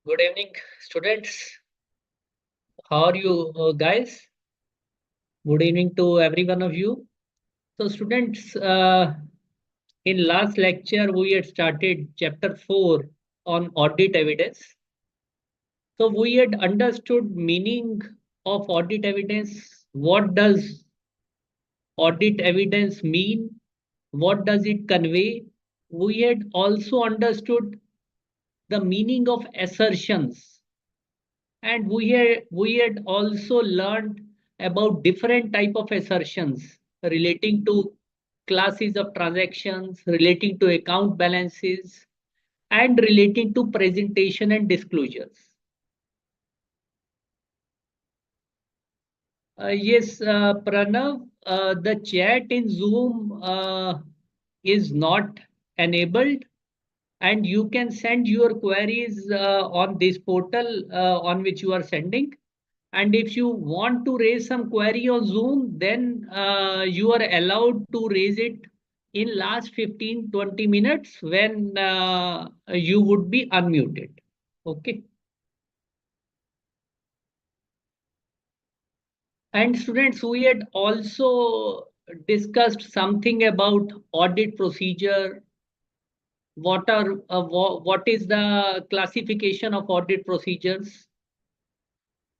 Good evening, students. How are you, guys? Good evening to every one of you. So, students, in last lecture we had started chapter 4 on audit evidence. So, we had understood meaning of audit evidence. What does audit evidence mean? What does it convey? We had also understood the meaning of assertions. And we had also learned about different type of assertions relating to classes of transactions, relating to account balances, and relating to presentation and disclosures. Yes, Pranav, the chat in Zoom is not enabled, and you can send your queries on this portal on which you are sending. And if you want to raise some query on Zoom, then you are allowed to raise it in last 15-20 minutes when you would be unmuted. Okay. And students, we had also discussed something about audit procedure. What is the classification of audit procedures?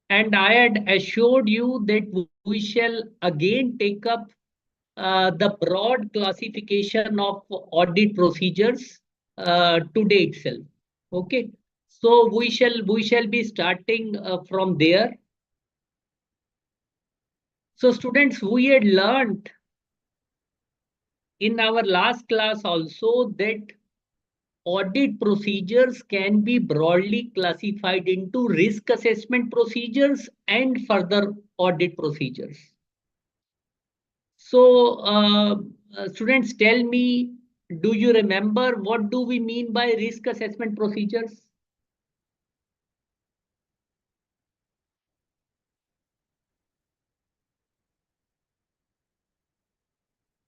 And I had assured you that we shall again take up the broad classification of audit procedures today itself. Okay, so we shall be starting from there. So students, we had learned in our last class also that audit procedures can be broadly classified into risk assessment procedures and further audit procedures. So, students, tell me, do you remember what do we mean by risk assessment procedures?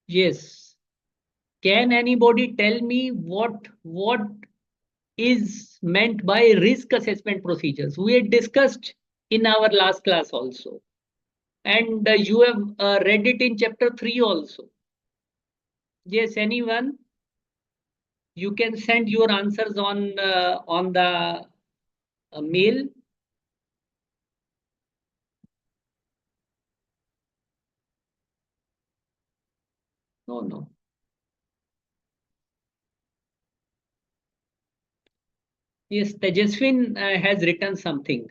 Yes. Can anybody tell me what is meant by risk assessment procedures? We had discussed in our last class also, and you have read it in chapter 3 also. Yes, anyone? You can send your answers on the mail. No, no. Yes, Tejaswin has written something.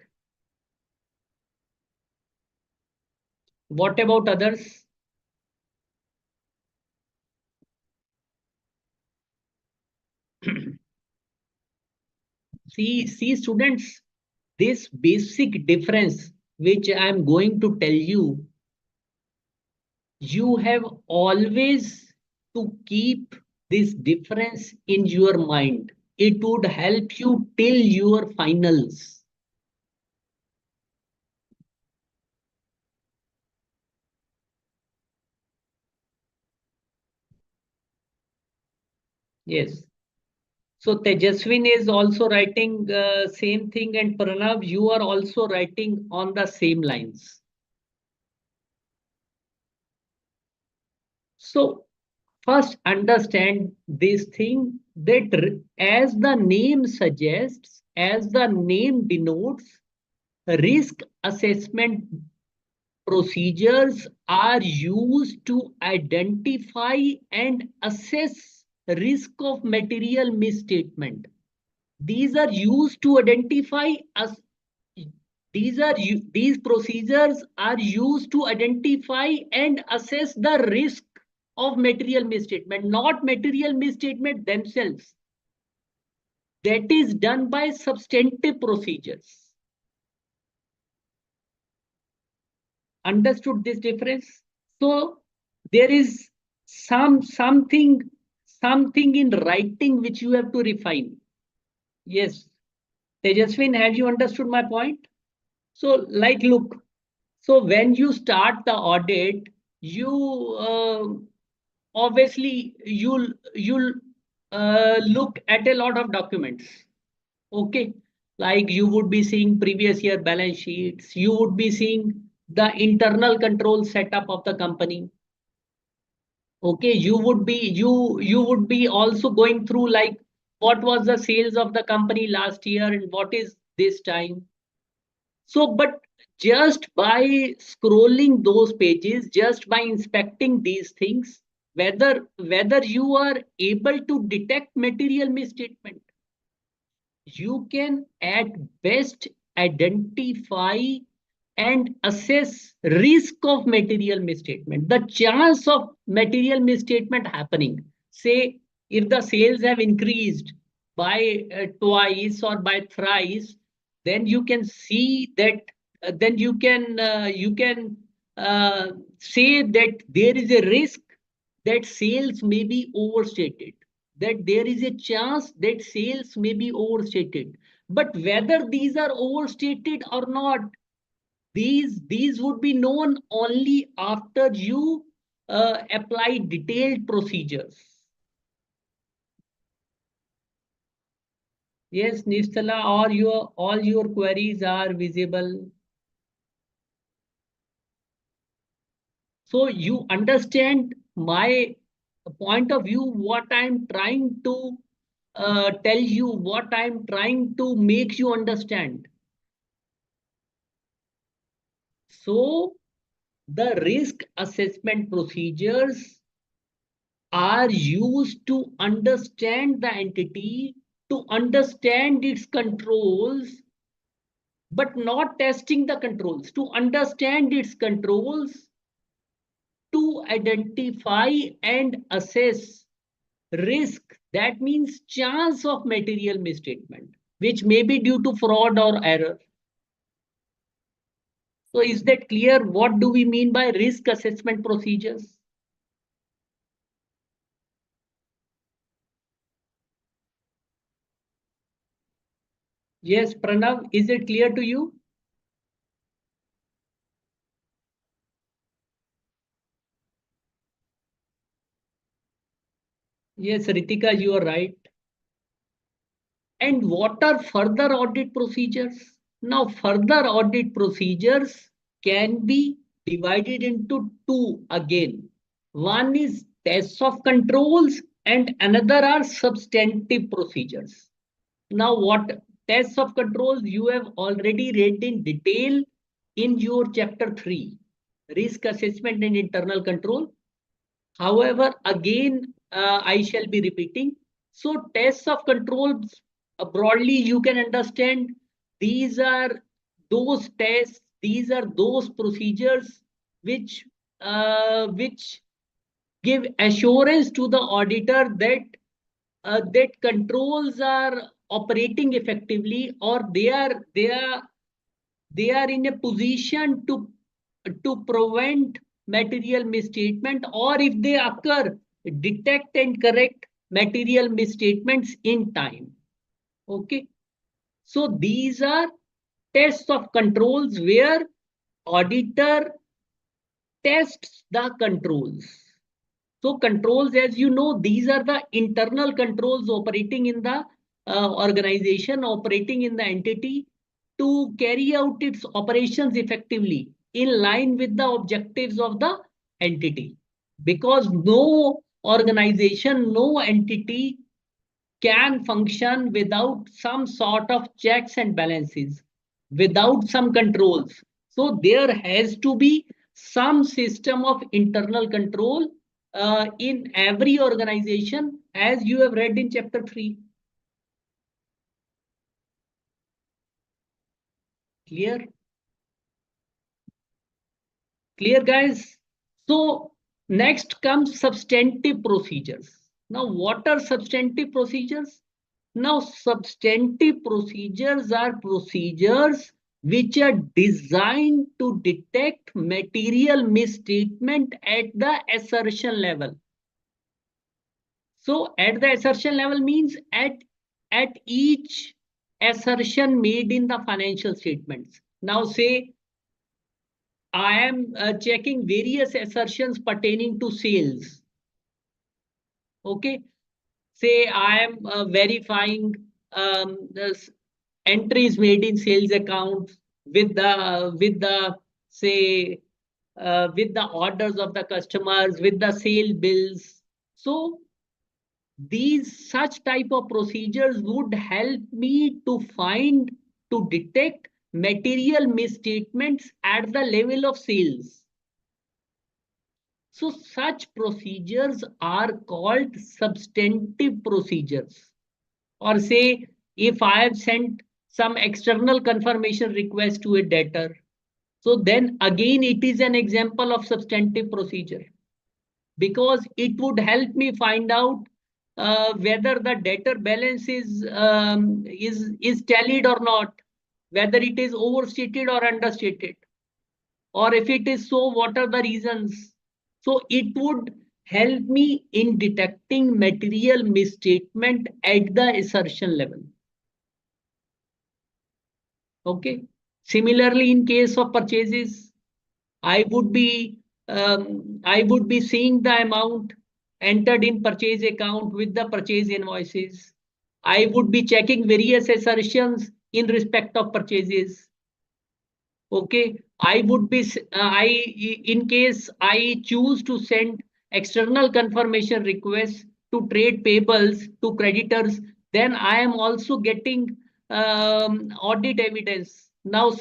What about others? See, students, this basic difference which I am going to tell you, you have always to keep this difference in your mind. It would help you till your finals. Yes. So Tejaswin is also writing same thing, and Pranav, you are also writing on the same lines. So first understand this thing that as the name suggests, as the name denotes, risk assessment procedures are used to identify and assess risk of material misstatement. These are used to identify us. These procedures are used to identify and assess the risk of material misstatement, not material misstatement themselves. That is done by substantive procedures. Understood this difference? So there is something in writing which you have to refine. Yes, Tejaswin, have you understood my point? So, like, look. So when you start the audit, you obviously you'll look at a lot of documents. Okay. Like you would be seeing previous year balance sheets, you would be seeing the internal control setup of the company. Okay, you would be also going through like what was the sales of the company last year and what is this time. So, but just by scrolling those pages, just by inspecting these things, whether you are able to detect material misstatement, you can at best identify and assess risk of material misstatement, the chance of material misstatement happening. Say if the sales have increased by twice or by thrice, then you can see that then you can say that there is a risk that sales may be overstated, that there is a chance that sales may be overstated. But whether these are overstated or not, these would be known only after you apply detailed procedures. Yes, Nistala, all your queries are visible. So you understand my point of view, what I'm trying to tell you, what I'm trying to make you understand. So the risk assessment procedures are used to understand the entity, to understand its controls, but not testing the controls, to understand its controls, to identify and assess risk, that means chance of material misstatement, which may be due to fraud or error. So is that clear? What do we mean by risk assessment procedures? Yes, Pranav, is it clear to you? Yes, Ritika, you are right. And what are further audit procedures? Now, further audit procedures can be divided into two again. One is tests of controls and another are substantive procedures. Now, what tests of controls you have already read in detail in your chapter 3, risk assessment and internal control. However, again, I shall be repeating. So tests of controls, broadly, you can understand these are those tests, these are those procedures which give assurance to the auditor that that controls are operating effectively, or they are in a position to prevent material misstatement, or if they occur, detect and correct material misstatements in time. Okay, so these are tests of controls where auditor tests the controls. So controls, as you know, these are the internal controls operating in the organization, operating in the entity to carry out its operations effectively in line with the objectives of the entity. Because no organization, no entity can function without some sort of checks and balances, without some controls. So there has to be some system of internal control in every organization, as you have read in chapter 3. Clear? Clear, guys? So next comes substantive procedures. Now, what are substantive procedures? Now, substantive procedures are procedures which are designed to detect material misstatement at the assertion level. So, at the assertion level means at each assertion made in the financial statements. Now, say I am checking various assertions pertaining to sales. Okay, say I am verifying this. entries made in sales account with the say with the orders of the customers, with the sale bills. So these such type of procedures would help me to detect material misstatements at the level of sales. So such procedures are called substantive procedures. Or say, if I have sent some external confirmation request to a debtor, so then again it is an example of substantive procedure, because it would help me find out whether the debtor balance is tallied or not, whether it is overstated or understated, or if it is so, what are the reasons. So it would help me in detecting material misstatement at the assertion level. Okay. Similarly, in case of purchases, I would be seeing the amount entered in purchase account with the purchase invoices. I would be checking various assertions in respect of purchases. Okay, I would be in case I choose to send external confirmation requests to trade payables to creditors, then I am also getting audit evidence. Now,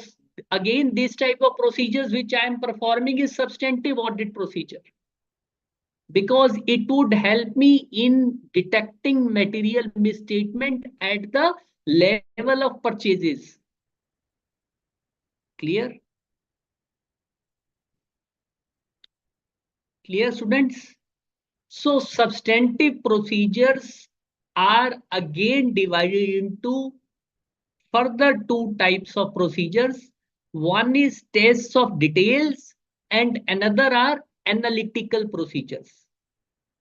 again, this type of procedures which I am performing is substantive audit procedure, because it would help me in detecting material misstatement at the level of purchases. Clear? Clear, students? So substantive procedures are again divided into further two types of procedures. One is tests of details and another are analytical procedures.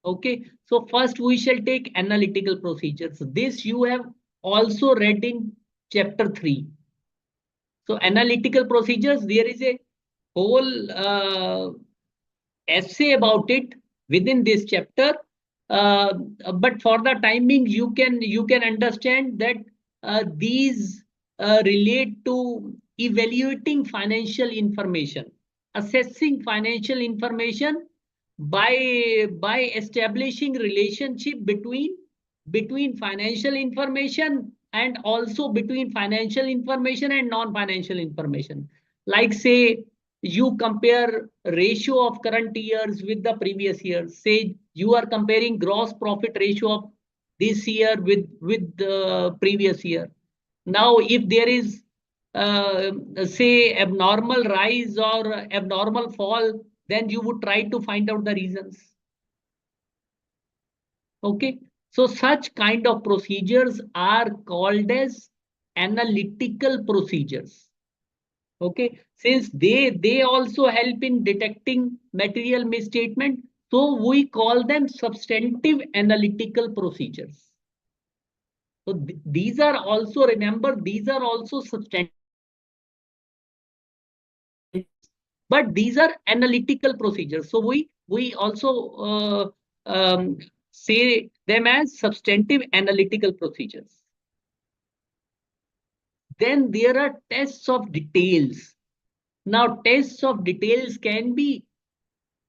Okay, so first we shall take analytical procedures. This you have also read in chapter 3. So analytical procedures, there is a whole essay about it within this chapter. Uh, but for the timing, you can understand that these relate to evaluating financial information, assessing financial information by establishing relationship between financial information and also between financial information and non-financial information. Like say you compare ratio of current years with the previous years. Say you are comparing gross profit ratio of this year with the previous year. Now, if there is say abnormal rise or abnormal fall, then you would try to find out the reasons. Okay, so such kind of procedures are called as analytical procedures. Okay, since they also help in detecting material misstatement, so we call them substantive analytical procedures. So these are also, remember, these are also substantive, but these are analytical procedures. So we also say them as substantive analytical procedures. Then there are tests of details. Now, tests of details can be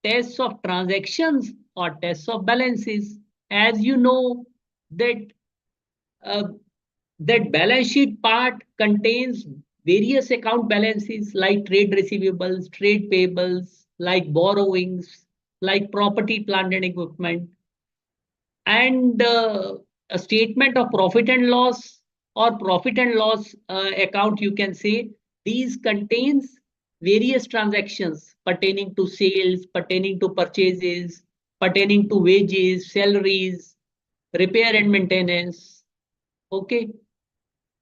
tests of transactions or tests of balances. As you know that uh, that balance sheet part contains various account balances like trade receivables, trade payables, like borrowings, like property, plant and equipment, and a statement of profit and loss or profit and loss account, you can say. These contains various transactions pertaining to sales, pertaining to purchases, pertaining to wages, salaries, repair and maintenance. Okay,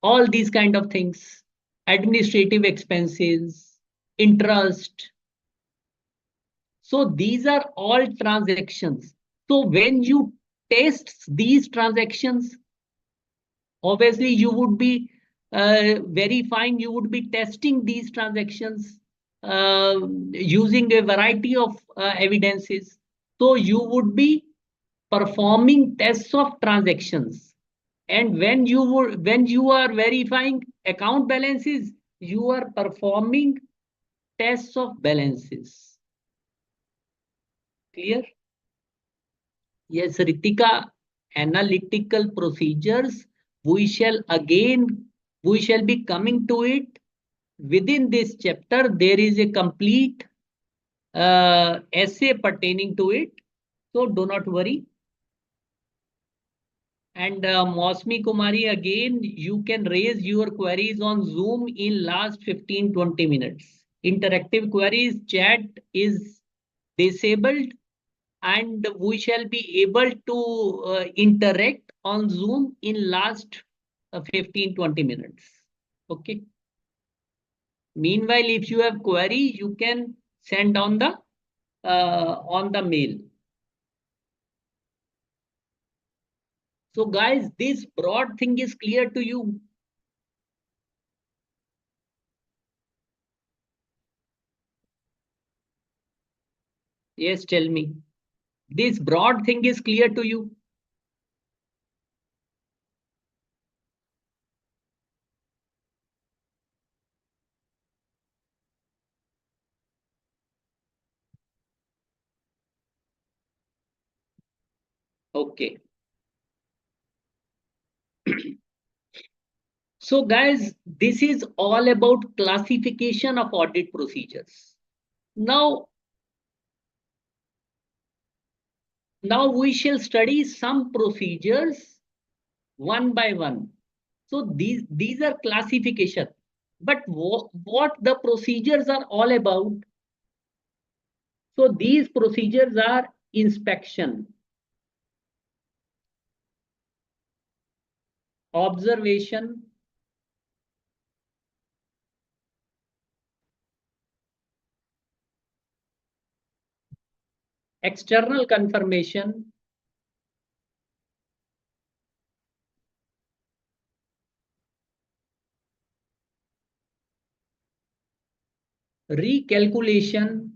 all these kind of things, administrative expenses, interest. So these are all transactions. So when you test these transactions, obviously you would be verifying, you would be testing these transactions using a variety of evidences. So you would be performing tests of transactions And when you are verifying account balances, you are performing tests of balances. Clear? Yes, Ritika, analytical procedures, we shall be coming to it. Within this chapter, there is a complete essay pertaining to it. So do not worry. And Mosmi Kumari, again, you can raise your queries on Zoom in last 15-20 minutes. Interactive queries chat is disabled, and we shall be able to interact on Zoom in last 15-20 minutes. Okay. Meanwhile, if you have query, you can send on the mail. So guys, this broad thing is clear to you. Yes, tell me. This broad thing is clear to you. Okay. So guys, this is all about classification of audit procedures. Now, now we shall study some procedures one by one. So these are classification. But what the procedures are all about? So these procedures are inspection, observation, external confirmation, recalculation,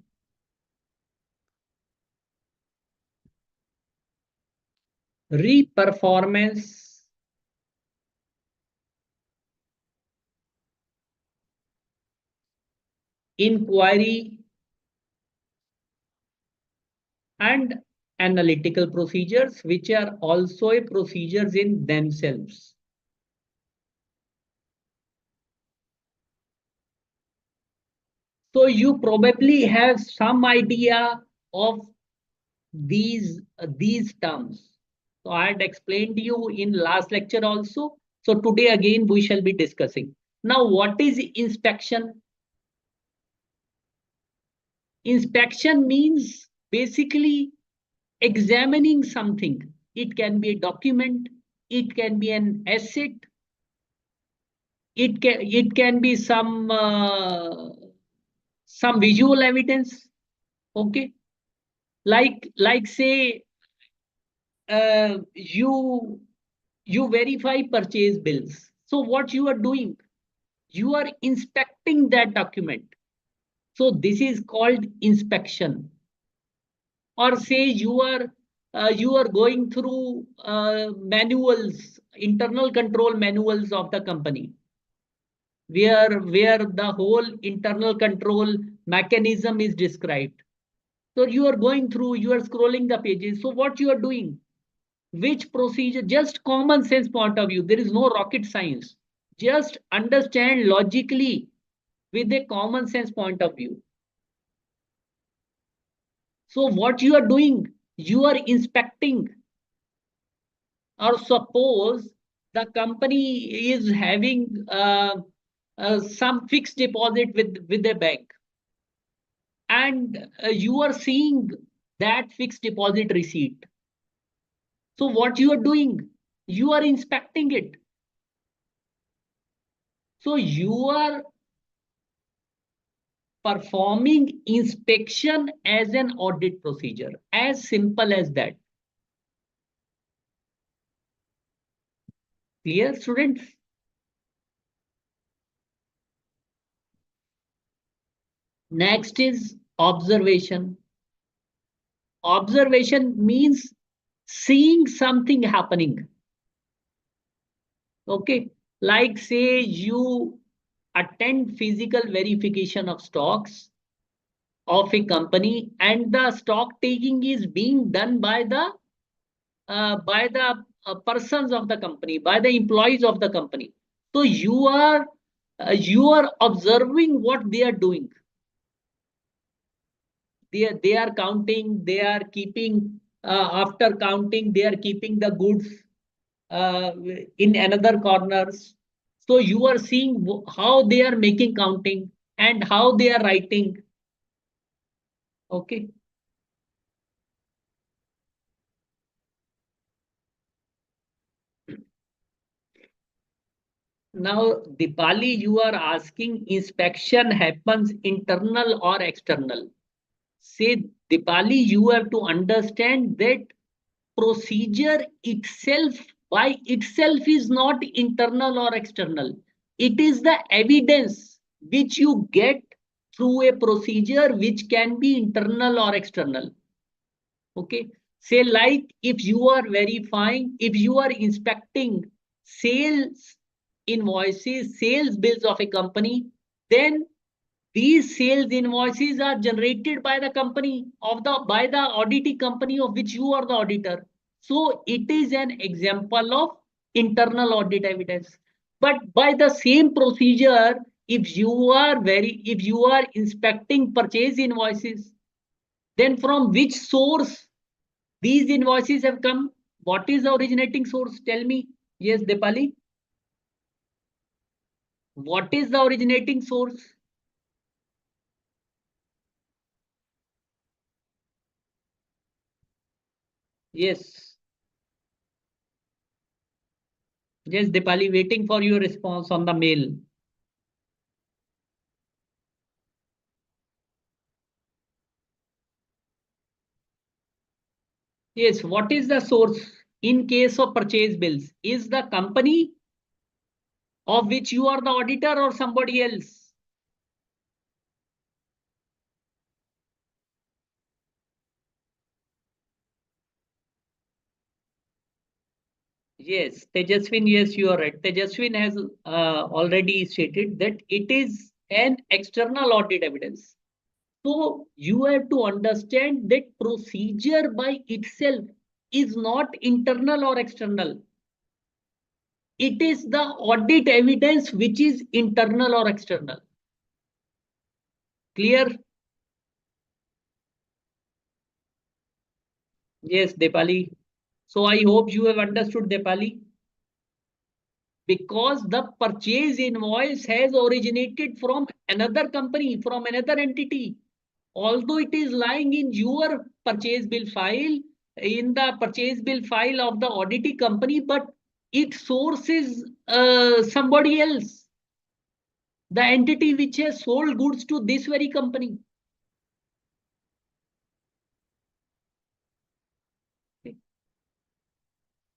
reperformance, inquiry, and analytical procedures, which are also a procedures in themselves. So you probably have some idea of these terms. So I had explained to you in last lecture also. So today again we shall be discussing. Now what is inspection? Inspection means basically examining something. It can be a document, it can be an asset, it can be some visual evidence. Okay, like say you verify purchase bills. So what you are doing? You are inspecting that document. So this is called inspection. Or say you are going through manuals, internal control manuals of the company, where the whole internal control mechanism is described. So you are going through, you are scrolling the pages. So what you are doing? Which procedure? Just common sense point of view. There is no rocket science. Just understand logically with a common sense point of view. So what you are doing? You are inspecting. Or suppose the company is having some fixed deposit with a bank, and you are seeing that fixed deposit receipt. So what you are doing? You are inspecting it. So you are performing inspection as an audit procedure. As simple as that. Clear, students? Next is observation. Observation means seeing something happening. Okay, like say you attend physical verification of stocks of a company, and the stock taking is being done by the persons of the company, by the employees of the company. So you are observing what they are doing. They are counting, they are keeping, after counting they are keeping the goods uh, in another corners. So you are seeing how they are making counting and how they are writing. Okay. Now, Dipali, you are asking inspection happens internal or external. Say, Dipali, you have to understand that procedure itself by itself is not internal or external. It is the evidence which you get through a procedure which can be internal or external. Okay. Say like if you are verifying, if you are inspecting sales invoices, sales bills of a company, then these sales invoices are generated by the company of the by the auditing company of which you are the auditor. So it is an example of internal audit evidence. But by the same procedure, if you are inspecting purchase invoices, then from which source these invoices have come? What is the originating source? Tell me. Yes, Depali. What is the originating source? Yes. Yes, Dipali, waiting for your response on the mail. Yes, what is the source in case of purchase bills? Is the company of which you are the auditor or somebody else? Yes, Tejaswin, yes, you are right. Tejaswin has already stated that it is an external audit evidence. So you have to understand that procedure by itself is not internal or external. It is the audit evidence which is internal or external. Clear? Yes, Depali. So I hope you have understood, Depali, because the purchase invoice has originated from another company, from another entity. Although it is lying in your purchase bill file, in the purchase bill file of the auditing company, but its source is somebody else, the entity which has sold goods to this very company.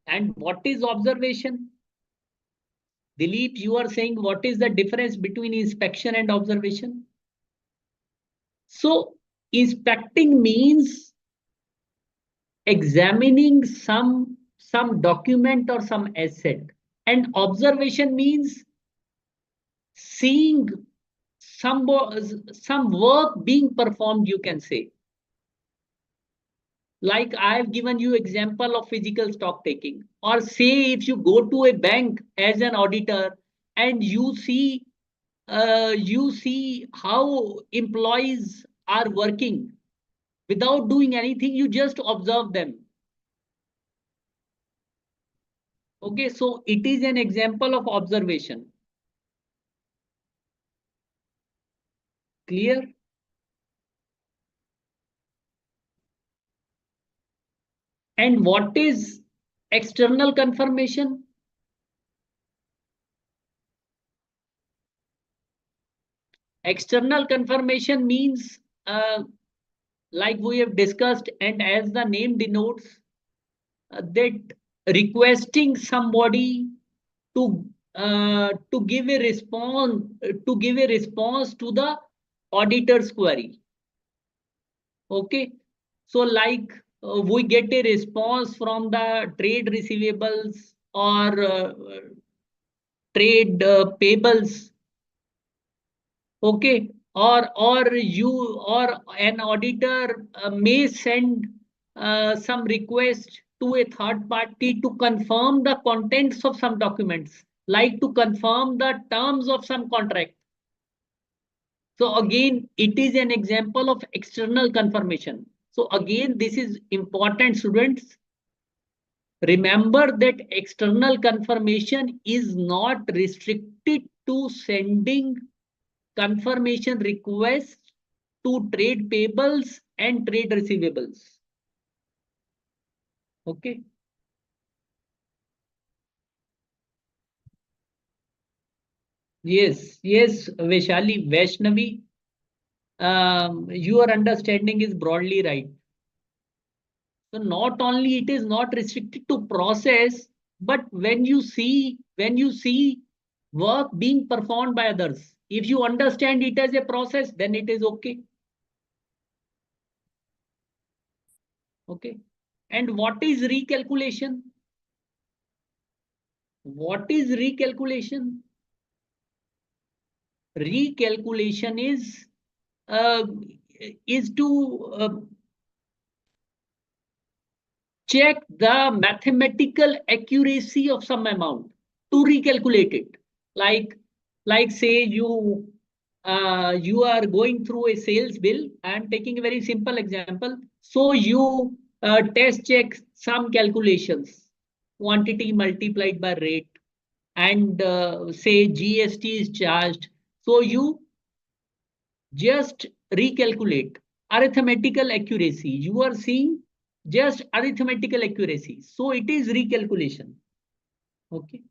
And what is observation? Dilip, you are saying what is the difference between inspection and observation? So, inspecting means examining some document or some asset, and observation means seeing some some work being performed, you can say. Like I have given you example of physical stock taking, or say if you go to a bank as an auditor and you see how employees are working without doing anything, you just observe them. Okay, so it is an example of observation. Clear? And what is external confirmation? External confirmation means, like we have discussed, and as the name denotes, that requesting somebody to give a response to the auditor's query. Okay, so like we get a response from the trade receivables, or trade payables. Okay, or an auditor may send some request to a third party to confirm the contents of some documents, like to confirm the terms of some contract. So again, it is an example of external confirmation. So again, this is important, students. Remember that external confirmation is not restricted to sending confirmation requests to trade payables and trade receivables. Okay. Yes, Vaishali, Vaishnavi, your understanding is broadly right. So not only it is not restricted to process, but when you see work being performed by others, if you understand it as a process, then it is okay. Okay. And what is recalculation? What is recalculation? Recalculation uh, is to check the mathematical accuracy of some amount, to recalculate it. like like say you are going through a sales bill. I am taking a very simple example. So you test check some calculations, quantity multiplied by rate, and say GST is charged. So you just recalculate arithmetical accuracy. You are seeing just arithmetical accuracy. So it is recalculation. Okay.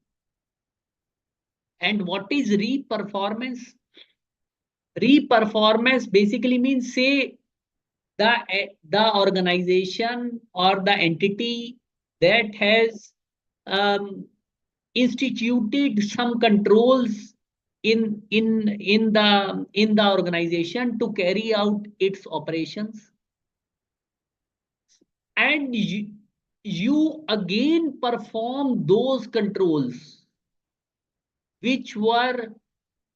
And what is re-performance? Re-performance basically means, say the organization or the entity that has um, instituted some controls in the organization to carry out its operations, and you again perform those controls which were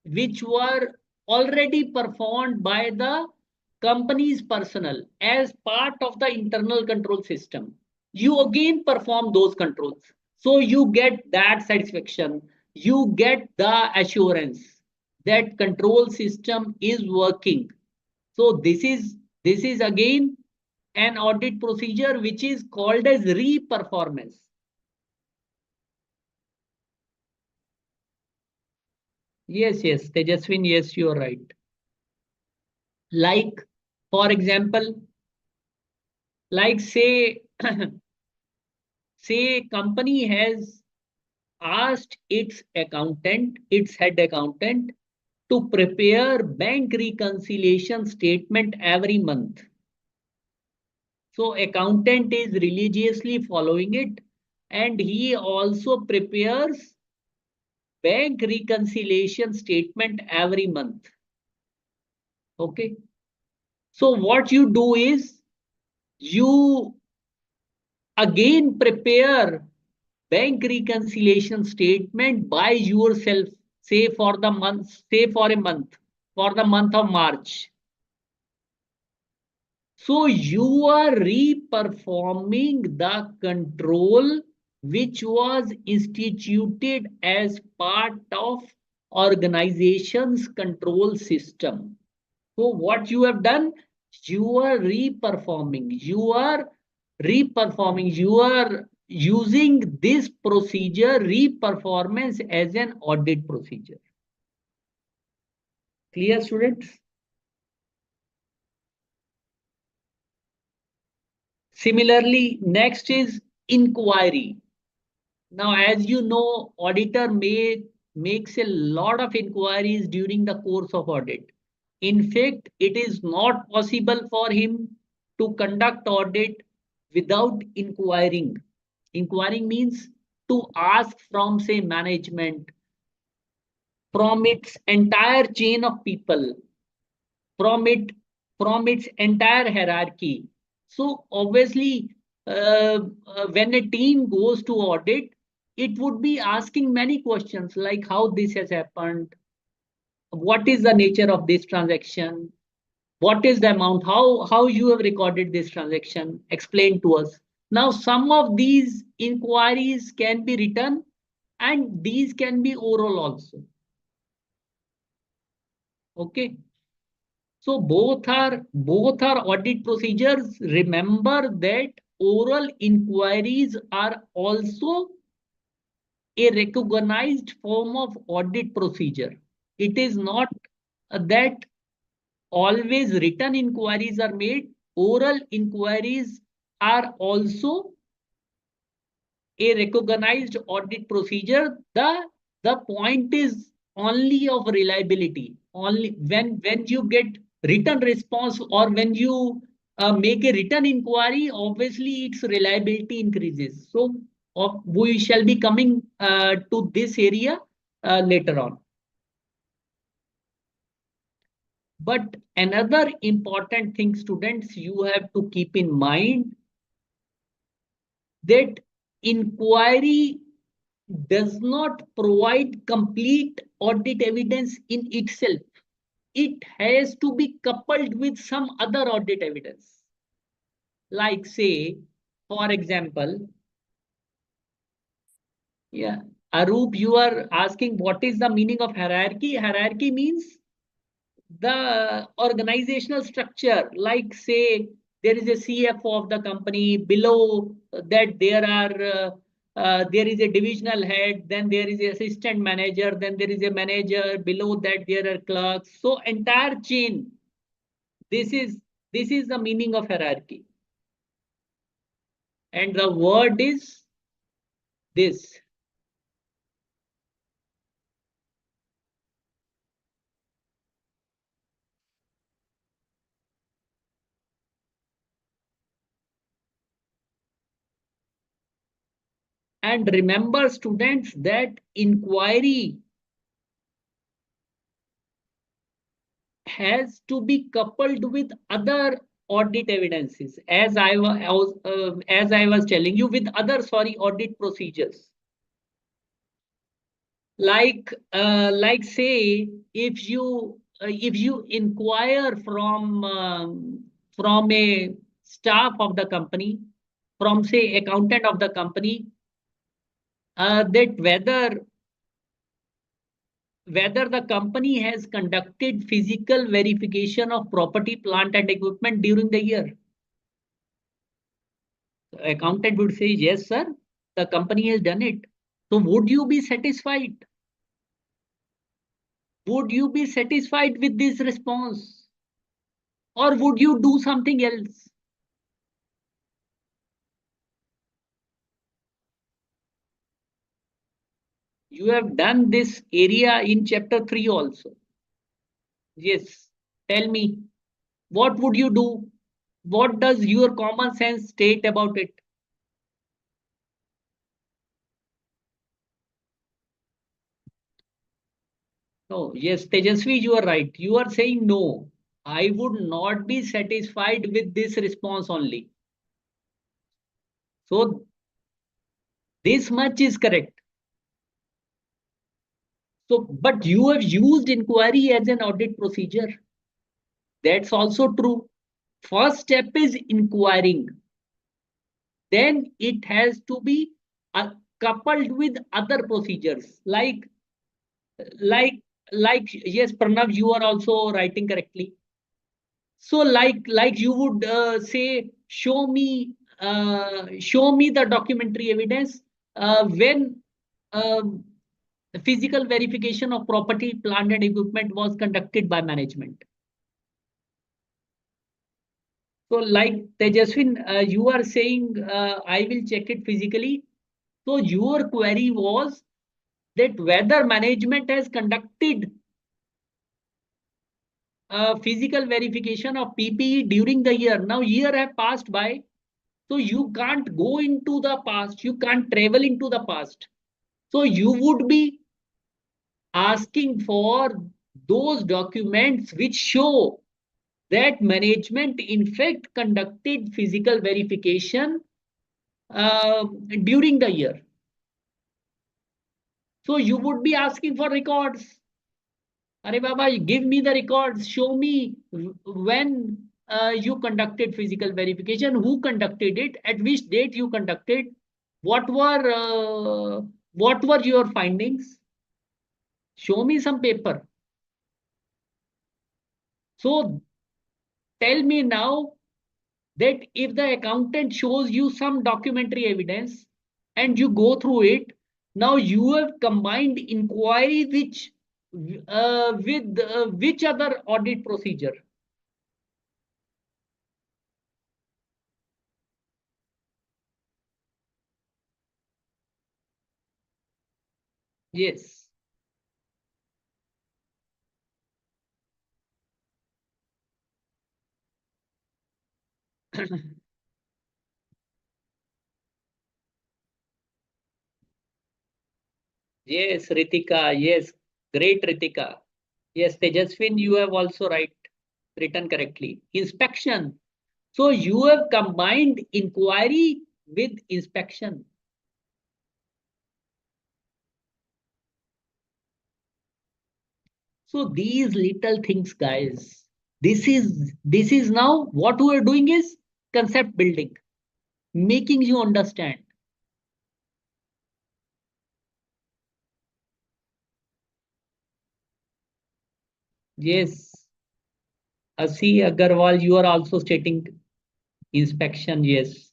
which were already performed by the company's personnel as part of the internal control system. You again perform those controls. So you get that satisfaction. You get the assurance that control system is working. So this is again an audit procedure which is called as re-performance. Yes, Tejaswin, yes, you're right. Like, for example, like say, say company has asked its head accountant, to prepare bank reconciliation statement every month. So accountant is religiously following it, and he also prepares bank reconciliation statement every month. Okay. So what you do is you again prepare bank reconciliation statement by yourself, say for the month, say for a month, for the month of March. So you are re-performing the control which was instituted as part of organization's control system. So what you have done, you are re-performing, you are using this procedure, re-performance, as an audit procedure. Clear, students? Similarly, next is inquiry. Now, as you know, auditor makes a lot of inquiries during the course of audit. In fact, it is not possible for him to conduct audit without inquiring. Inquiring means to ask from, say, management, from its entire chain of people, from it, from its entire hierarchy. So obviously, when a team goes to audit, it would be asking many questions like how this has happened, what is the nature of this transaction, what is the amount, how you have recorded this transaction, explain to us. Now some of these inquiries can be written and these can be oral also. Okay, so both are audit procedures. Remember that oral inquiries are also a recognized form of audit procedure. It is not that always written inquiries are made. Oral inquiries are also a recognized audit procedure. The point is only of reliability. Only when you get written response or when you make a written inquiry, obviously its reliability increases. So we shall be coming to this area later on. But another important thing, students, you have to keep in mind that inquiry does not provide complete audit evidence in itself. It has to be coupled with some other audit evidence. Like say, for example, yeah, Arup, you are asking what is the meaning of hierarchy? Hierarchy means the organizational structure, like say there is a CFO of the company, below that there is a divisional head, then there is an assistant manager, then there is a manager, below that there are clerks. So entire chain, this is the meaning of hierarchy. And the word is this. And remember, students, that inquiry has to be coupled with other audit evidences, as I was telling you, with other audit procedures. Like say if you inquire from a staff of the company, from say accountant of the company, that whether the company has conducted physical verification of property, plant and equipment during the year. Accountant would say, yes, sir, the company has done it. So would you be satisfied? Would you be satisfied with this response? Or would you do something else? You have done this area in chapter 3 also. Yes. Tell me, what would you do? What does your common sense state about it? No, yes, Tejasvi, you are right. You are saying no. I would not be satisfied with this response only. So this much is correct. So, but you have used inquiry as an audit procedure. That's also true. First step is inquiring. Then it has to be coupled with other procedures like like yes, Pranav, you are also writing correctly. So like you would say, show me the documentary evidence when um, physical verification of property, plant and equipment was conducted by management. So like Tejaswin, you are saying I will check it physically. So your query was that whether management has conducted physical verification of PPE during the year. Now year have passed by, so you can't go into the past, you can't travel into the past. So you would be asking for those documents which show that management in fact conducted physical verification during the year. So you would be asking for records. Arey Baba, give me the records. Show me when you conducted physical verification, who conducted it, at which date you conducted, what were uh, what were your findings. Show me some paper. So tell me now that if the accountant shows you some documentary evidence and you go through it, now you have combined inquiry with which other audit procedure? Yes. Yes, Ritika. Yes, great Ritika. Yes, Tejaswin, you have also written correctly. Inspection. So you have combined inquiry with inspection. So these little things, guys, this is now what we are doing is concept building, making you understand. Yes, Asi Agarwal, you are also stating inspection. Yes.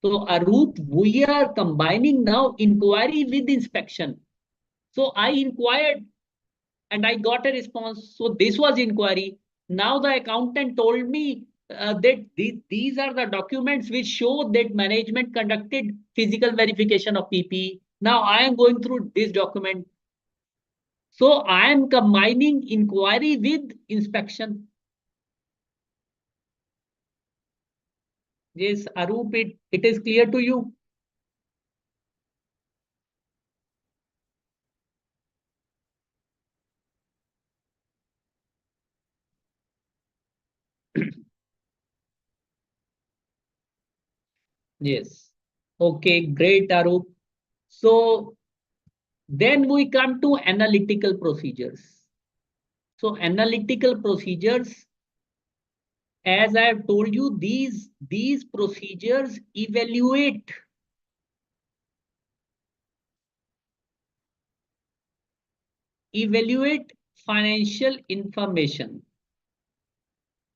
So Arup, we are combining now inquiry with inspection. So I inquired and I got a response. So this was inquiry. Now the accountant told me that these are the documents which show that management conducted physical verification of PP. Now I am going through this document. So I am combining inquiry with inspection. Yes, Arup, it is clear to you. Yes. Okay, great, Arup. So then we come to analytical procedures. So analytical procedures, as I have told you, these procedures evaluate financial information.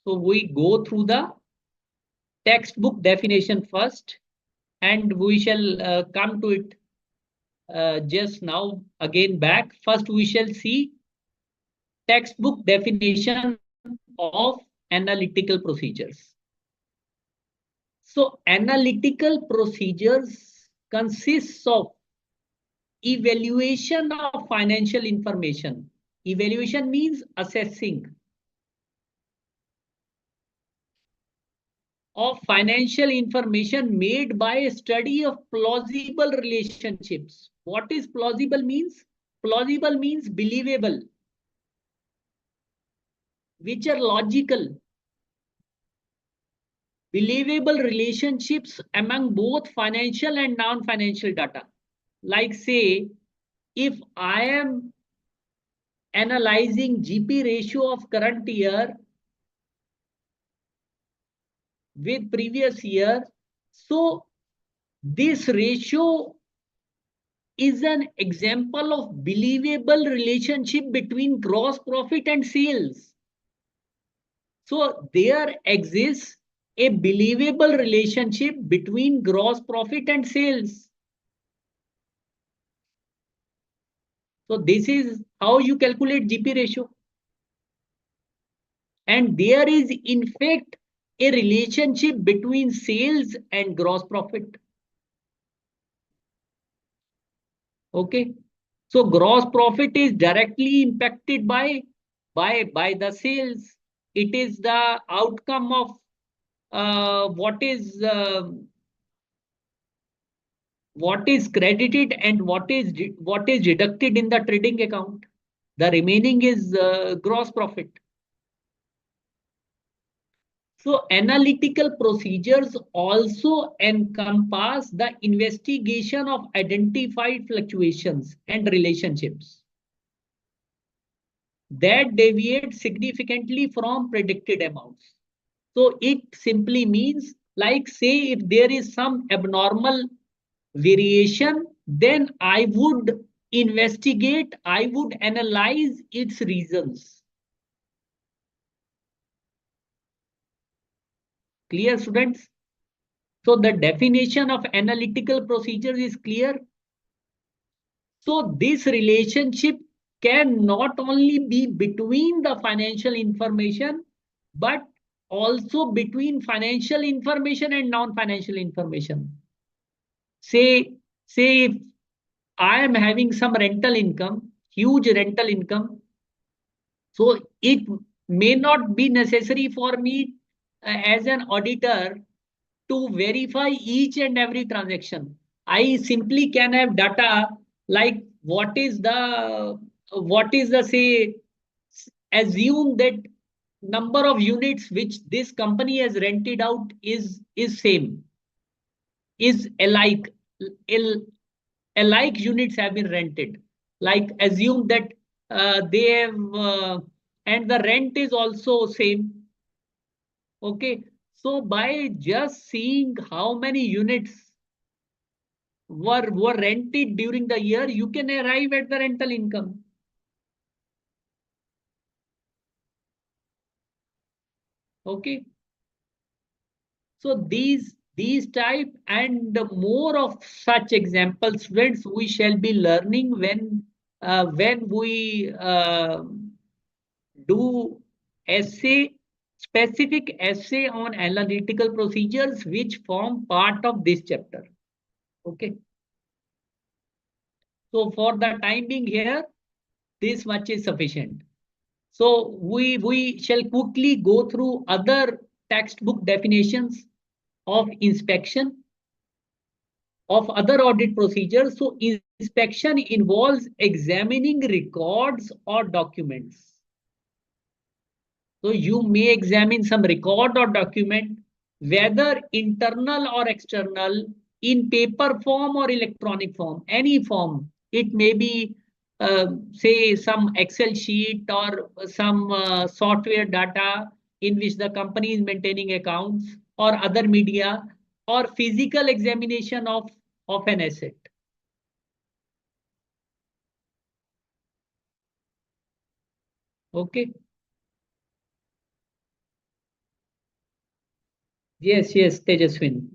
So we go through the textbook definition first, and we shall come to it just now again back. First, we shall see textbook definition of analytical procedures. So analytical procedures consists of evaluation of financial information. Evaluation means assessing of financial information made by a study of plausible relationships. What is plausible means? Plausible means believable, which are logical, believable relationships among both financial and non-financial data. Like say, if I am analyzing GP ratio of current year with previous year, so this ratio is an example of believable relationship between gross profit and sales. So there exists a believable relationship between gross profit and sales. So this is how you calculate GP ratio. And there is in fact a relationship between sales and gross profit. Okay. So gross profit is directly impacted by the sales. It is the outcome of what is credited and what is deducted in the trading account. The remaining is gross profit. So analytical procedures also encompass the investigation of identified fluctuations and relationships that deviate significantly from predicted amounts. So it simply means, like, say, if there is some abnormal variation, then I would investigate, I would analyze its reasons. Clear, students? So the definition of analytical procedures is clear. So this relationship can not only be between the financial information, but also between financial information and non-financial information. Say, if I am having some rental income, huge rental income, so it may not be necessary for me as an auditor to verify each and every transaction. I simply can have data like what is the say, assume that number of units which this company has rented out is same, is alike. Alike units have been rented. Like assume that they have and the rent is also same. Okay. So by just seeing how many units were rented during the year, you can arrive at the rental income. Okay. So these type and more of such examples, friends, we shall be learning when we do essay, specific essay on analytical procedures which form part of this chapter. Okay. So for the time being here, this much is sufficient. So we shall quickly go through other textbook definitions of inspection, of other audit procedures. So inspection involves examining records or documents. So you may examine some record or document, whether internal or external, in paper form or electronic form, any form. It may be, say, some Excel sheet or some software data in which the company is maintaining accounts, or other media, or physical examination of an asset. Okay. Yes, Tejaswin.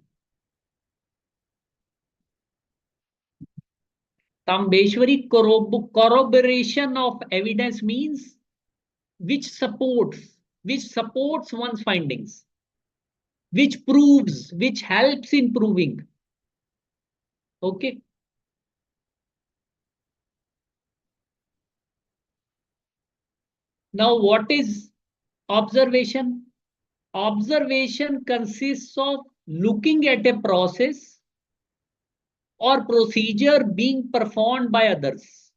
Tambeshwari, corroboration of evidence means which supports one's findings, which proves, which helps in proving. Okay. Now what is observation? Observation consists of looking at a process or procedure being performed by others.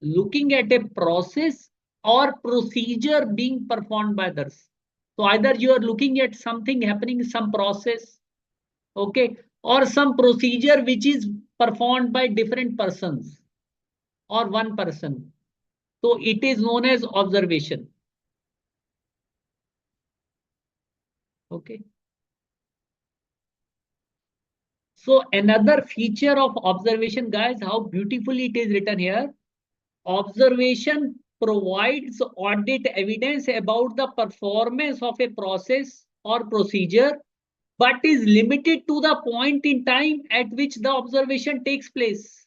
Looking at a process or procedure being performed by others. So either you are looking at something happening, some process, okay, or some procedure which is performed by different persons or one person. So it is known as observation. Okay. So another feature of observation, guys, how beautifully it is written here. Observation provides audit evidence about the performance of a process or procedure, but is limited to the point in time at which the observation takes place,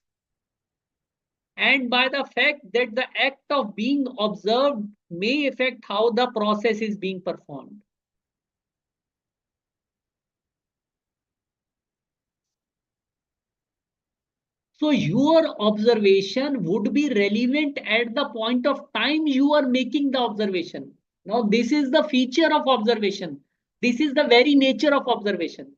and by the fact that the act of being observed may affect how the process is being performed. So your observation would be relevant at the point of time you are making the observation. Now, this is the feature of observation. This is the very nature of observation.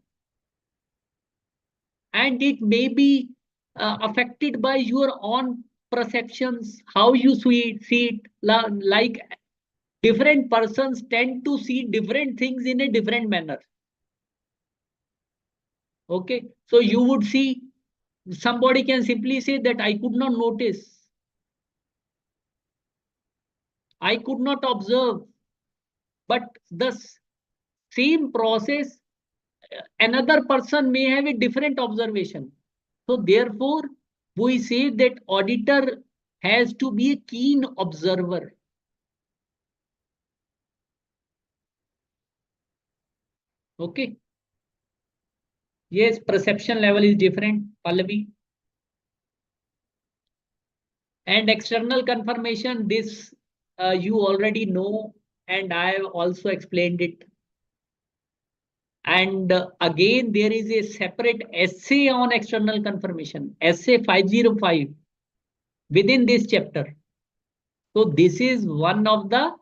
And it may be affected by your own perceptions, how you see it, like different persons tend to see different things in a different manner. Okay, so you would see somebody can simply say that I could not notice, I could not observe, but the same process, another person may have a different observation. So therefore, we say that auditor has to be a keen observer. Okay. Yes, perception level is different, Pallavi. And external confirmation, this you already know, and I have also explained it. And again, there is a separate essay on external confirmation, essay 505 within this chapter. So this is one of the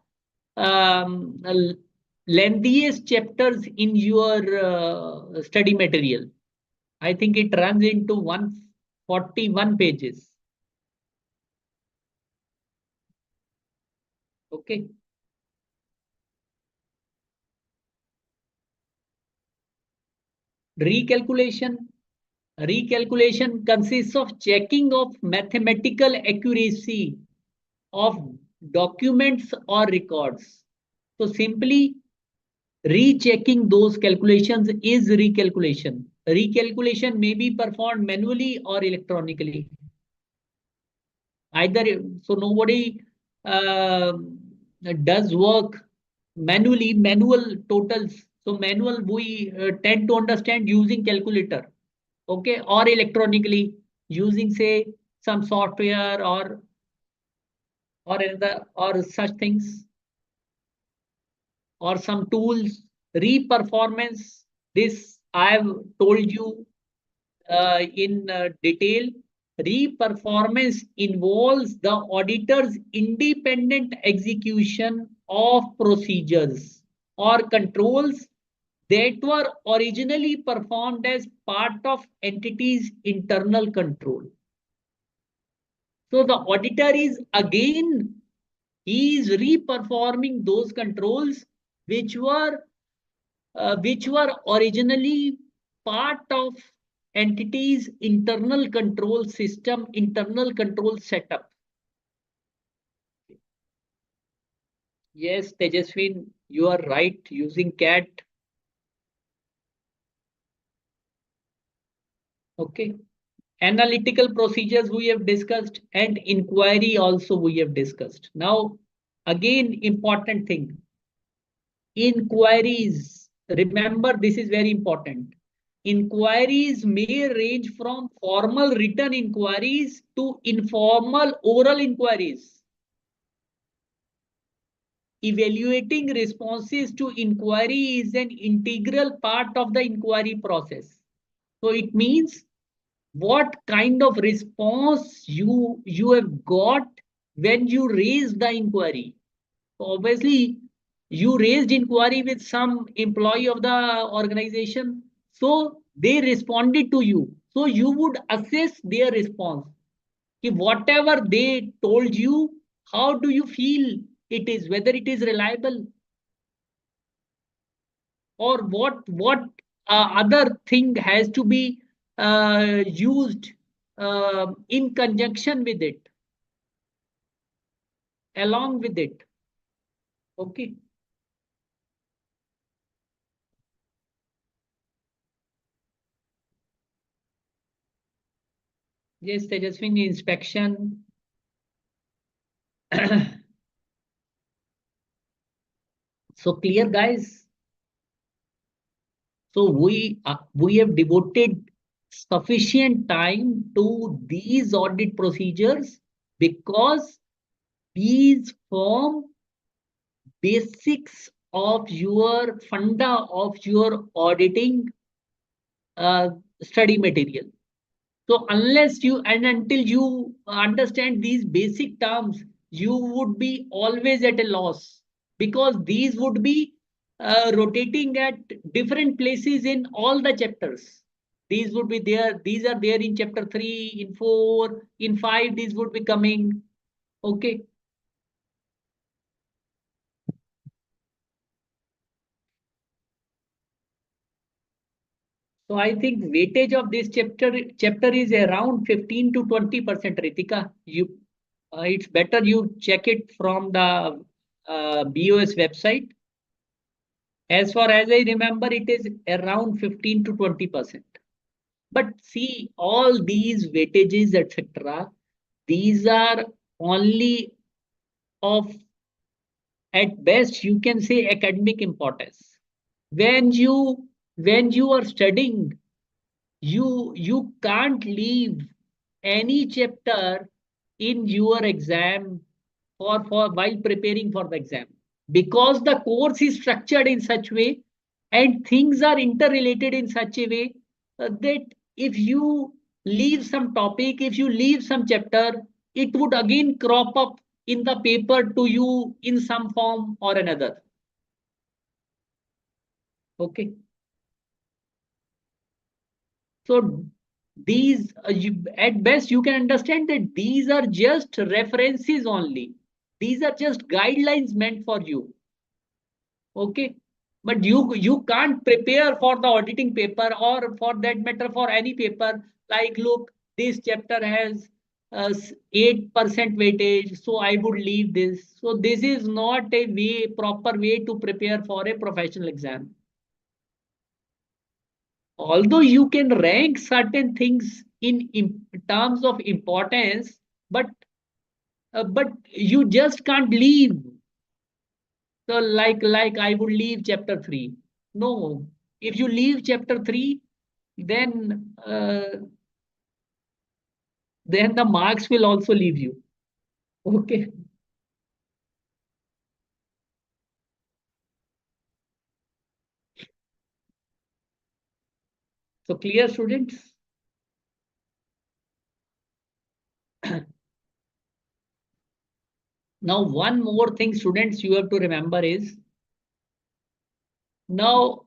lengthiest chapters in your study material. I think it runs into 141 pages. Okay. Recalculation. Recalculation consists of checking of mathematical accuracy of documents or records. So simply rechecking those calculations is recalculation. Recalculation may be performed manually or electronically. Either so nobody uh, does work manually, manual totals. So manual we tend to understand using calculator, okay, or electronically using say some software or another or such things or some tools. Reperformance, this I have told you in detail. Reperformance involves the auditor's independent execution of procedures or controls that were originally performed as part of entity's internal control. So the auditor is again, he is reperforming those controls which were originally part of entity's internal control system, internal control setup. Yes, Tejaswin, you are right using CAT. Okay. Analytical procedures we have discussed and inquiry also we have discussed. Now, again, important thing. Inquiries. Remember, this is very important. Inquiries may range from formal written inquiries to informal oral inquiries. Evaluating responses to inquiry is an integral part of the inquiry process. So it means what kind of response you have got when you raise the inquiry. So obviously, you raised inquiry with some employee of the organization, so they responded to you. So you would assess their response. If whatever they told you, how do you feel it is, whether it is reliable or what other thing has to be used in conjunction with it, along with it. Okay. Yes, Tejaswini, inspection. So clear, guys. So we have devoted sufficient time to these audit procedures because these form basics of your funda of your auditing study material. So unless you and until you understand these basic terms, you would be always at a loss because these would be rotating at different places in all the chapters. These would be there. These are there in chapter 3, in 4, in 5. These would be coming. Okay. So I think weightage of this chapter is around 15 to 20%. Ritika, it's better you check it from the BOS website. As far as I remember, it is around 15 to 20%. But see, all these weightages, etc., these are only of, at best, you can say, academic importance. When you are studying, you can't leave any chapter in your exam for while preparing for the exam, because the course is structured in such way and things are interrelated in such a way that if you leave some topic, if you leave some chapter, it would again crop up in the paper to you in some form or another. Okay. So these, at best, you can understand that these are just references only. These are just guidelines meant for you. Okay. But you can't prepare for the auditing paper, or for that matter for any paper. Like, look, this chapter has 8% weightage, so I would leave this. So this is not a proper way to prepare for a professional exam. Although you can rank certain things in terms of importance, but you just can't leave. So like I would leave chapter 3. No, if you leave chapter 3, then then the marks will also leave you. Okay. So clear, students. Now one more thing, students, you have to remember is, now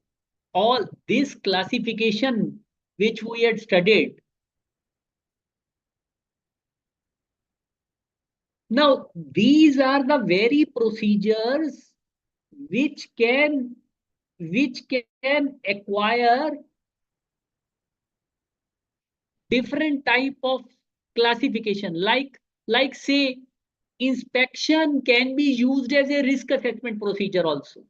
all this classification which we had studied. Now, these are the very procedures which can acquire different type of classification. Like say, inspection can be used as a risk assessment procedure also,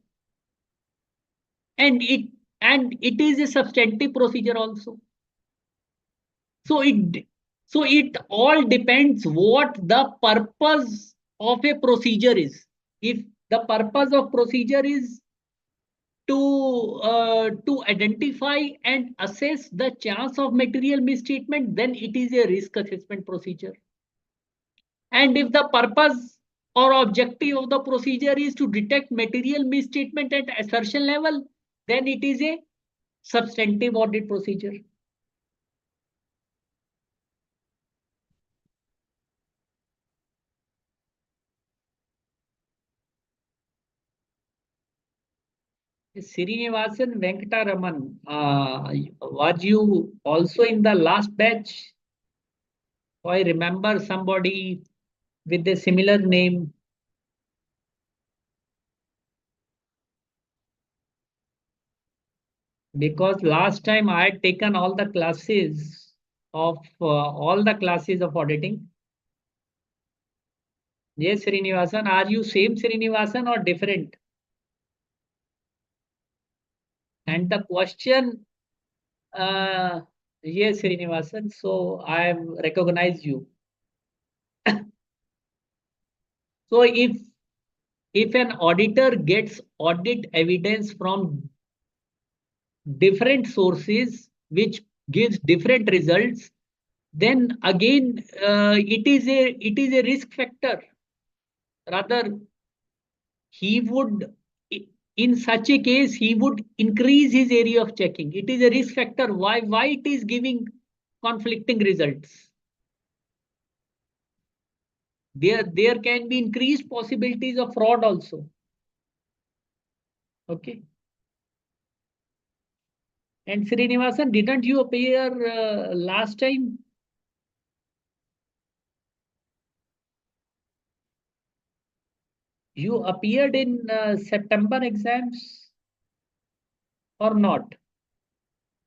and it is a substantive procedure also. So it all depends what the purpose of a procedure is. If the purpose of procedure is to identify and assess the chance of material misstatement, then it is a risk assessment procedure. And if the purpose or objective of the procedure is to detect material misstatement at assertion level, then it is a substantive audit procedure. Srinivasan Venkataraman, was you also in the last batch? I remember somebody with a similar name. Because last time I had taken all the classes of auditing. Yes, Srinivasan, are you same Srinivasan or different? And the question, uh, yes, Srinivasan. So I have recognized you. So if an auditor gets audit evidence from different sources which gives different results, then again it is a risk factor. Rather, he would, in such a case, he would increase his area of checking. It is a risk factor. Why it is giving conflicting results? There can be increased possibilities of fraud also. Okay. And Srinivasan, didn't you appear last time? You appeared in September exams or not?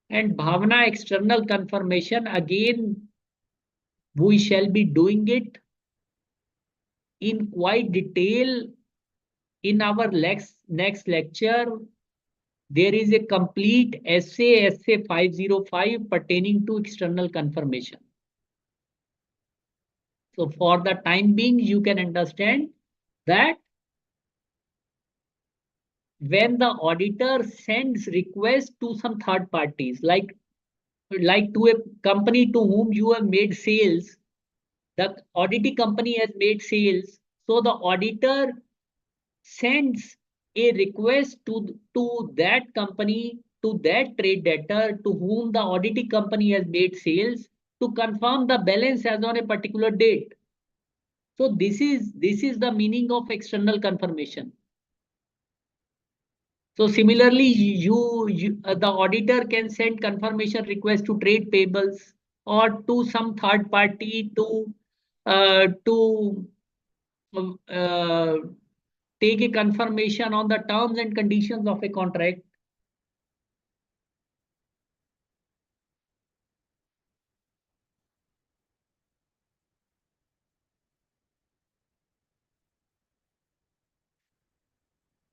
And Bhavana external confirmation, again, we shall be doing it in quite detail in our next lecture. There is a complete essay 505 pertaining to external confirmation. So for the time being, you can understand that when the auditor sends requests to some third parties, like to a company to whom you have made sales, the auditing company has made sales, so the auditor sends a request to that company, to that trade debtor to whom the auditing company has made sales, to confirm the balance as on a particular date. So this is the meaning of external confirmation. So similarly, the auditor can send confirmation request to trade payables or to some third party to uh, take a confirmation on the terms and conditions of a contract.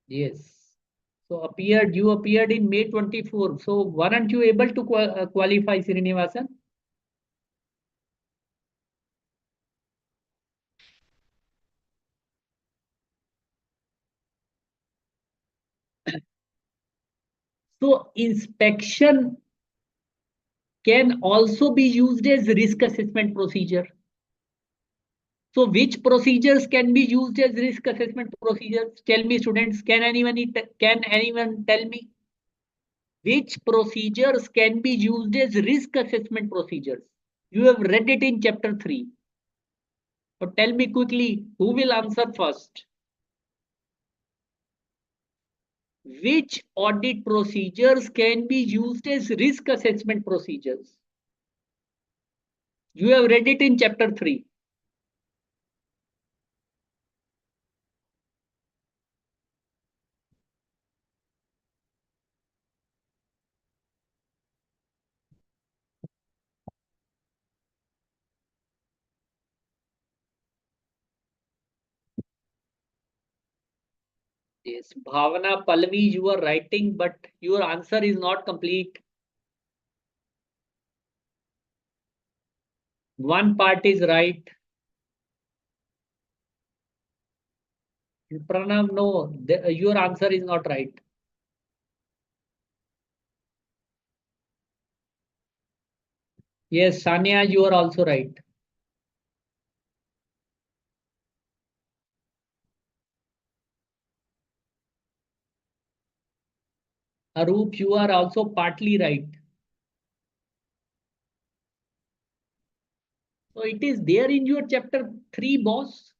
Yes. So you appeared in May 24. So weren't you able to qualify, Srinivasan? So inspection can also be used as risk assessment procedure. So which procedures can be used as risk assessment procedures? Tell me, students, can anyone tell me which procedures can be used as risk assessment procedures? You have read it in chapter 3. So tell me quickly, who will answer first? Which audit procedures can be used as risk assessment procedures? You have read it in chapter 3. Yes, Bhavana Pallavi, you are writing, but your answer is not complete. One part is right. Pranav, no, your answer is not right. Yes, Sania, you are also right. Arup, you are also partly right. So it is there in your chapter 3, boss.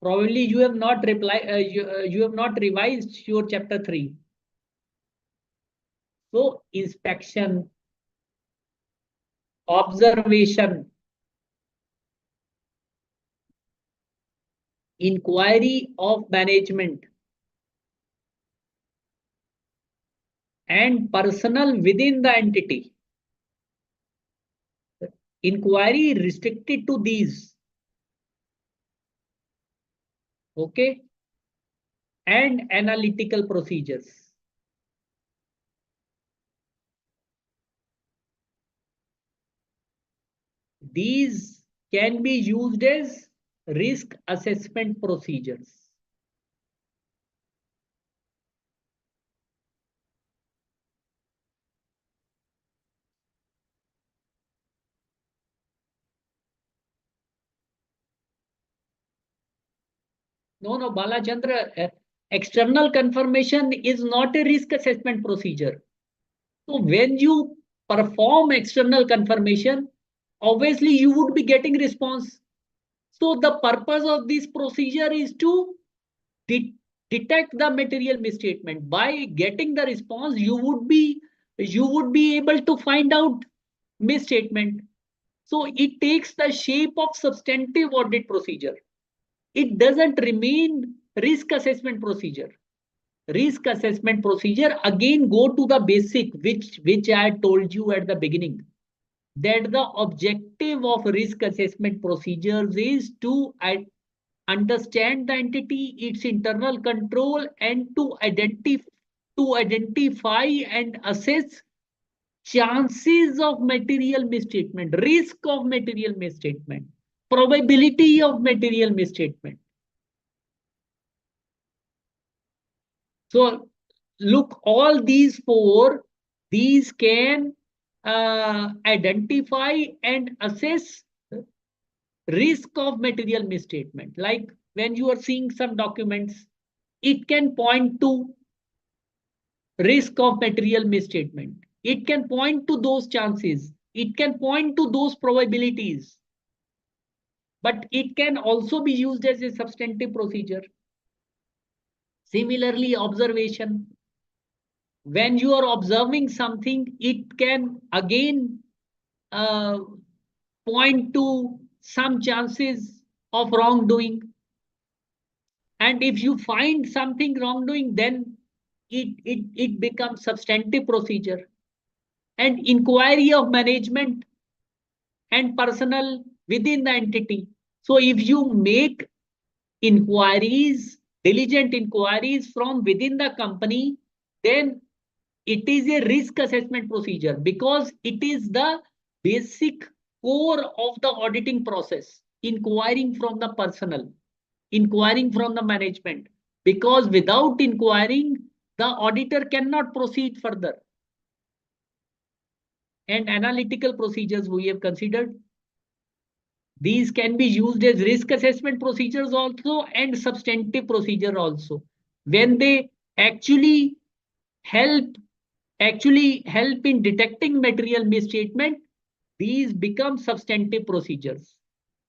Probably you have not you have not revised your chapter 3. So inspection, observation, inquiry of management, and personnel within the entity. Inquiry restricted to these. Okay. And analytical procedures. These can be used as risk assessment procedures. No, Balachandra, external confirmation is not a risk assessment procedure. So when you perform external confirmation, obviously you would be getting response. So the purpose of this procedure is to de detect the material misstatement. By getting the response, you would be able to find out misstatement. So it takes the shape of substantive audit procedure. It doesn't remain risk assessment procedure. risk assessment procedure, again go to the basic, which I told you at the beginning, that the objective of risk assessment procedures is to understand the entity, its internal control, and to identify and assess chances of material misstatement, risk of material misstatement, probability of material misstatement. So look, all these four, these can identify and assess risk of material misstatement. Like when you are seeing some documents, it can point to risk of material misstatement. It can point to those chances. It can point to those probabilities. But it can also be used as a substantive procedure. Similarly, observation. When you are observing something, it can again uh, point to some chances of wrongdoing. And if you find something wrongdoing, then it becomes substantive procedure. And inquiry of management and personnel within the entity. So if you make inquiries, diligent inquiries from within the company, then it is a risk assessment procedure, because it is the basic core of the auditing process, inquiring from the personnel, inquiring from the management, because without inquiring, the auditor cannot proceed further. And analytical procedures we have considered. These can be used as risk assessment procedures also and substantive procedure also. When they actually help help in detecting material misstatement, these become substantive procedures.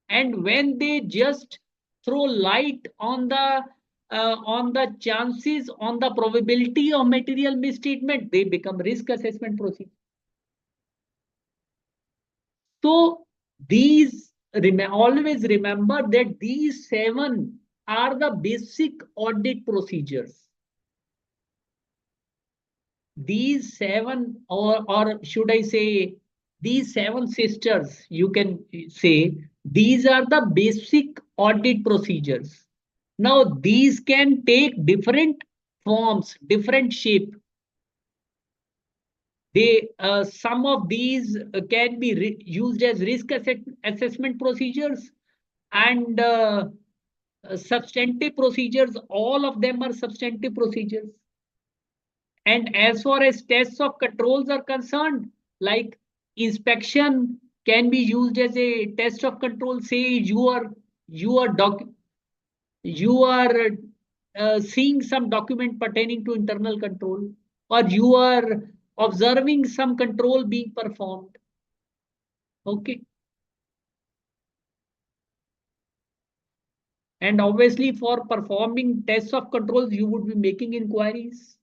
And when they just throw light on the chances, on the probability of material misstatement, they become risk assessment procedures. So these always remember that these seven are the basic audit procedures. These seven, or should I say, these seven sisters, you can say, these are the basic audit procedures. Now, these can take different forms, different shape. They some of these can be used as risk assessment procedures, and substantive procedures. All of them are substantive procedures. And as far as tests of controls are concerned, like inspection can be used as a test of control. Say you are doc you are seeing some document pertaining to internal control, or you are observing some control being performed. Okay. And obviously, for performing tests of controls, you would be making inquiries.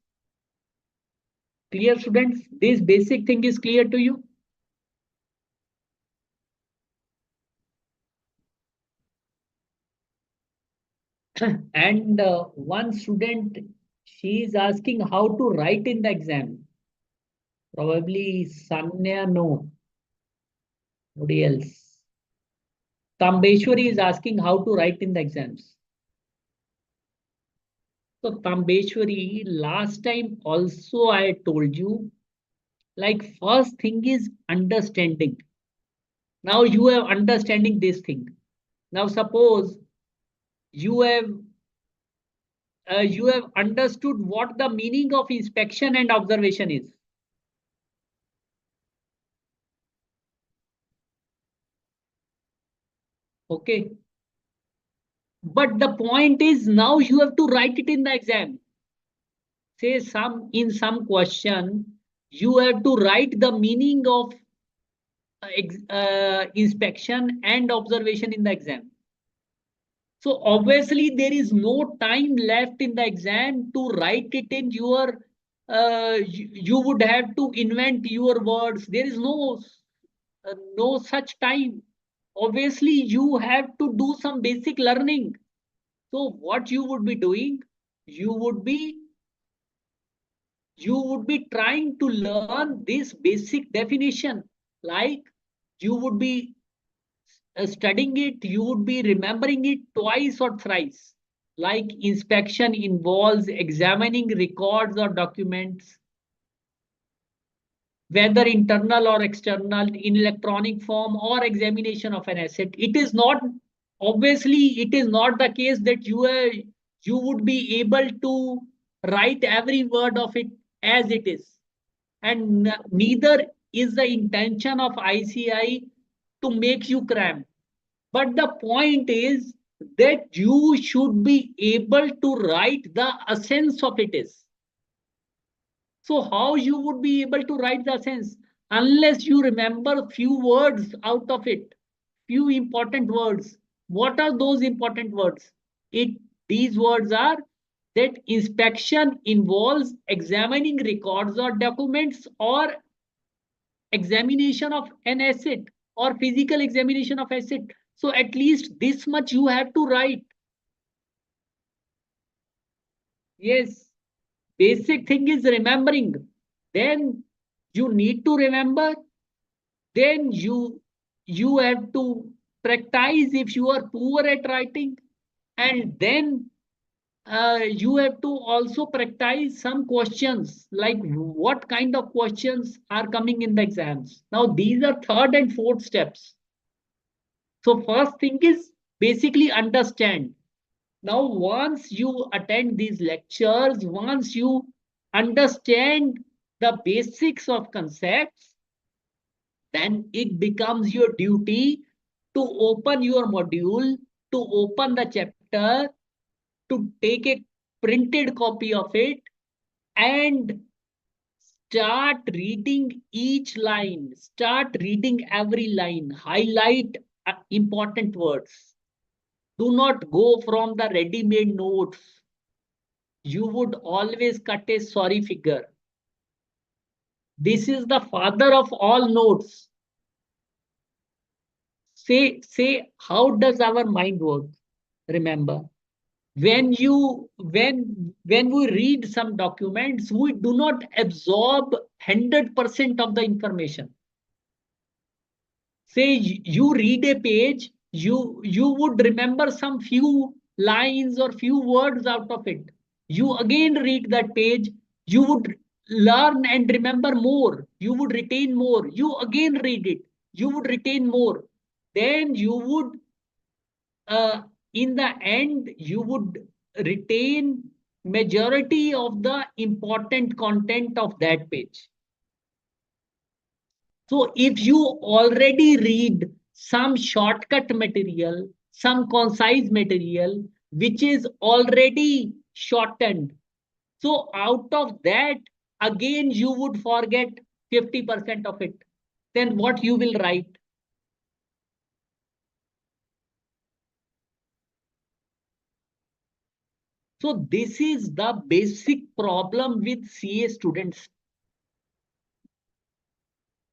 Clear, students? This basic thing is clear to you? And one student, she is asking how to write in the exam. Probably Sanya, no. Nobody else. Tambeshwari is asking how to write in the exams. So Tambeshwari, last time also I told you, like first thing is understanding. Now you have understanding this thing. Now suppose you have you have understood what the meaning of inspection and observation is. Okay. But the point is, now you have to write it in the exam. Say in some question, you have to write the meaning of inspection and observation in the exam. So obviously there is no time left in the exam to write it in your, you would have to invent your words. There is no such time. Obviously you have to do some basic learning. So what you would be doing, you would be you would be trying to learn this basic definition. Like you would be studying it, you would be remembering it twice or thrice. Like inspection involves examining records or documents, whether internal or external, in electronic form or examination of an asset. It is not, obviously, it is not the case that you would be able to write every word of it as it is. And neither is the intention of ICI to make you cram. But the point is that you should be able to write the essence of it is. So how you would be able to write the essence unless you remember few words out of it, few important words. What are those important words? These words are that inspection involves examining records or documents or examination of an asset or physical examination of asset. So at least this much you have to write. Yes, basic thing is remembering. Then you need to remember. Then you have to practice if you are poor at writing, and then you have to also practice some questions, like what kind of questions are coming in the exams. Now these are third and fourth steps. So first thing is basically understand. Now once you attend these lectures, once you understand the basics of concepts, then it becomes your duty to open your module, to open the chapter, to take a printed copy of it and start reading each line, start reading every line, highlight important words. Do not go from the ready-made notes. You would always cut a sorry figure. This is the father of all notes. Say, how does our mind work? Remember, when we read some documents, we do not absorb 100% of the information. Say you read a page, you would remember some few lines or few words out of it. You again read that page, you would learn and remember more, you would retain more, you again read it, you would retain more. Then you would in the end you would retain majority of the important content of that page. So if you already read some shortcut material, some concise material, which is already shortened, so out of that, again, you would forget 50% of it. Then what you will write? So this is the basic problem with CA students,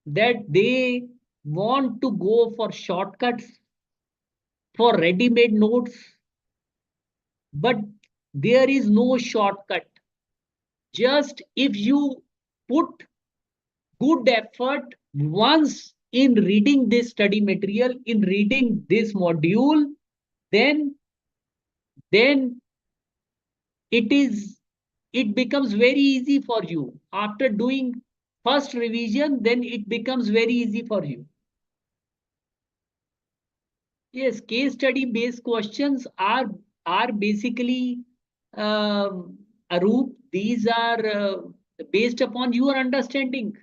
that they want to go for shortcuts, for ready-made notes, but there is no shortcut. Just if you put good effort once in reading this study material, in reading this module, then then it becomes very easy for you. After doing first revision, then it becomes very easy for you. Yes, case study based questions are basically Arup, these are based upon your understanding.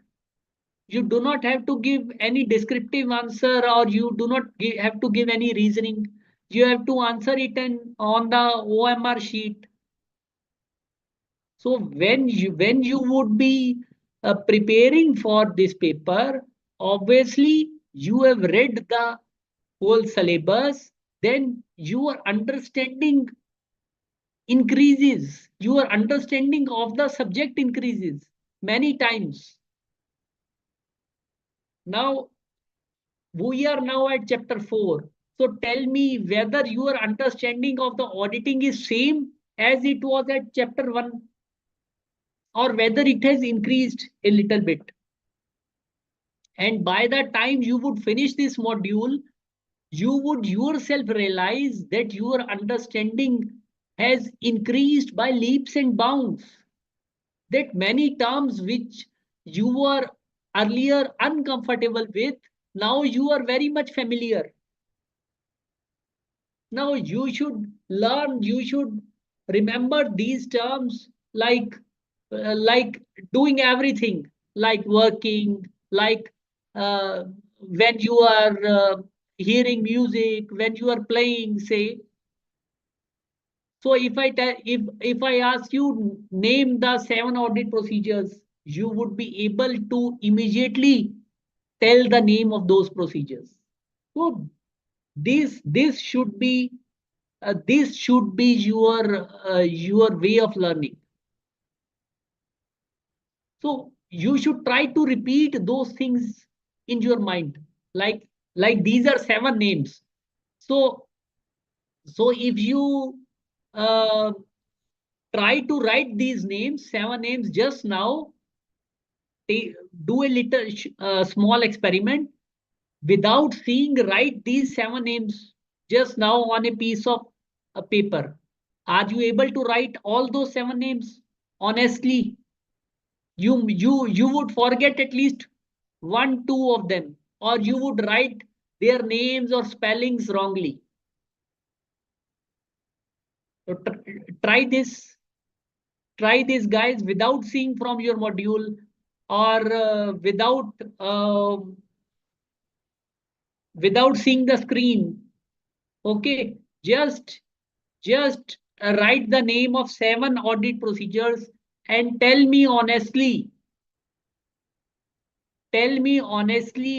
You do not have to give any descriptive answer, or you do not have to give any reasoning. You have to answer it on the OMR sheet. So when you would be preparing for this paper, obviously you have read the whole syllabus, then your understanding increases, your understanding of the subject increases many times. Now we are now at chapter 4. So tell me whether your understanding of the auditing is same as it was at chapter 1. or whether it has increased a little bit. And by the time you would finish this module, you would yourself realize that your understanding has increased by leaps and bounds. That many terms which you were earlier uncomfortable with, now you are very much familiar. Now you should learn, you should remember these terms like doing everything, like working, like when you are hearing music, when you are playing, say. So if I ask you name the 7 audit procedures, you would be able to immediately tell the name of those procedures. So this should be your way of learning. So you should try to repeat those things in your mind, like these are 7 names. So if you uh, try to write these names, 7 names just now, do a little small experiment without seeing, write these 7 names just now on a piece of a paper. Are you able to write all those 7 names honestly? You would forget at least 1 2 of them, or you would write their names or spellings wrongly. So try this guys, without seeing from your module, or uh, without seeing the screen. Okay, just write the name of 7 audit procedures and tell me honestly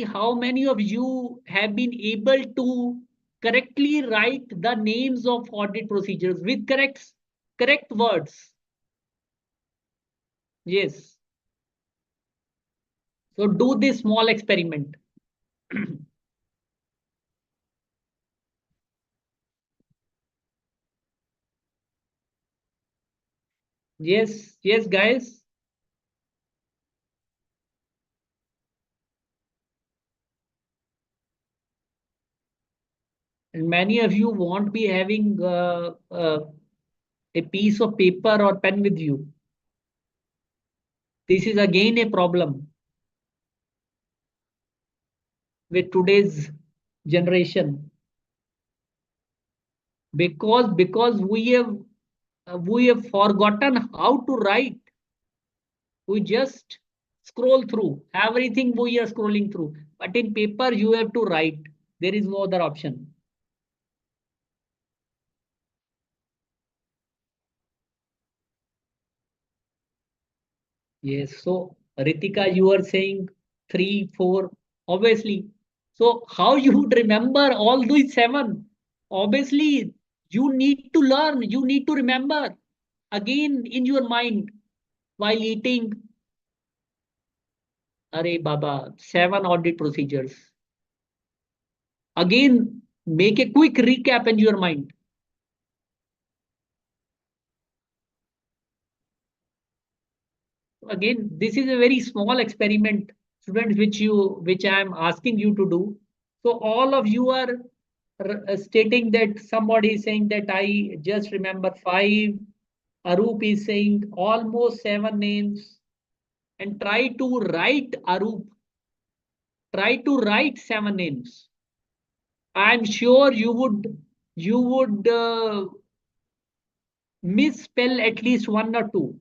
how many of you have been able to correctly write the names of audit procedures with correct words. Yes. So do this small experiment. Yes, guys. And many of you won't be having a piece of paper or pen with you. This is again a problem with today's generation, because we have forgotten how to write. We just scroll through everything, we are scrolling through, but in paper you have to write. There is no other option. Yes. So Ritika, you are saying 3 4, obviously. So how you would remember all these 7? Obviously, you need to learn, you need to remember again in your mind while eating. Arey Baba, 7 audit procedures. Again, make a quick recap in your mind. Again, this is a very small experiment, students, which I am asking you to do. So all of you are stating that somebody is saying that I just remember 5. Arup is saying almost 7 names. And try to write 7 names. I'm sure you would misspell at least 1 or 2.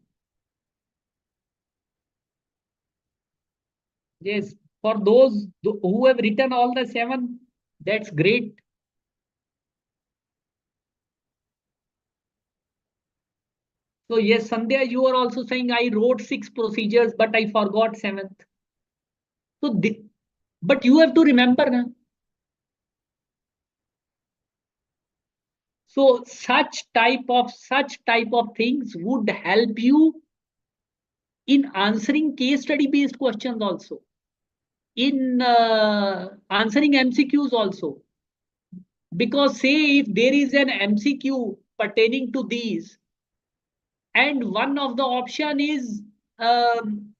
Yes, for those who have written all the 7, that's great. So yes, Sandhya, you are also saying I wrote 6 procedures, but I forgot 7th. So, but you have to remember now. So such type of things would help you in answering case study based questions also, in answering MCQs also. Because say if there is an MCQ pertaining to these, and one of the option is um,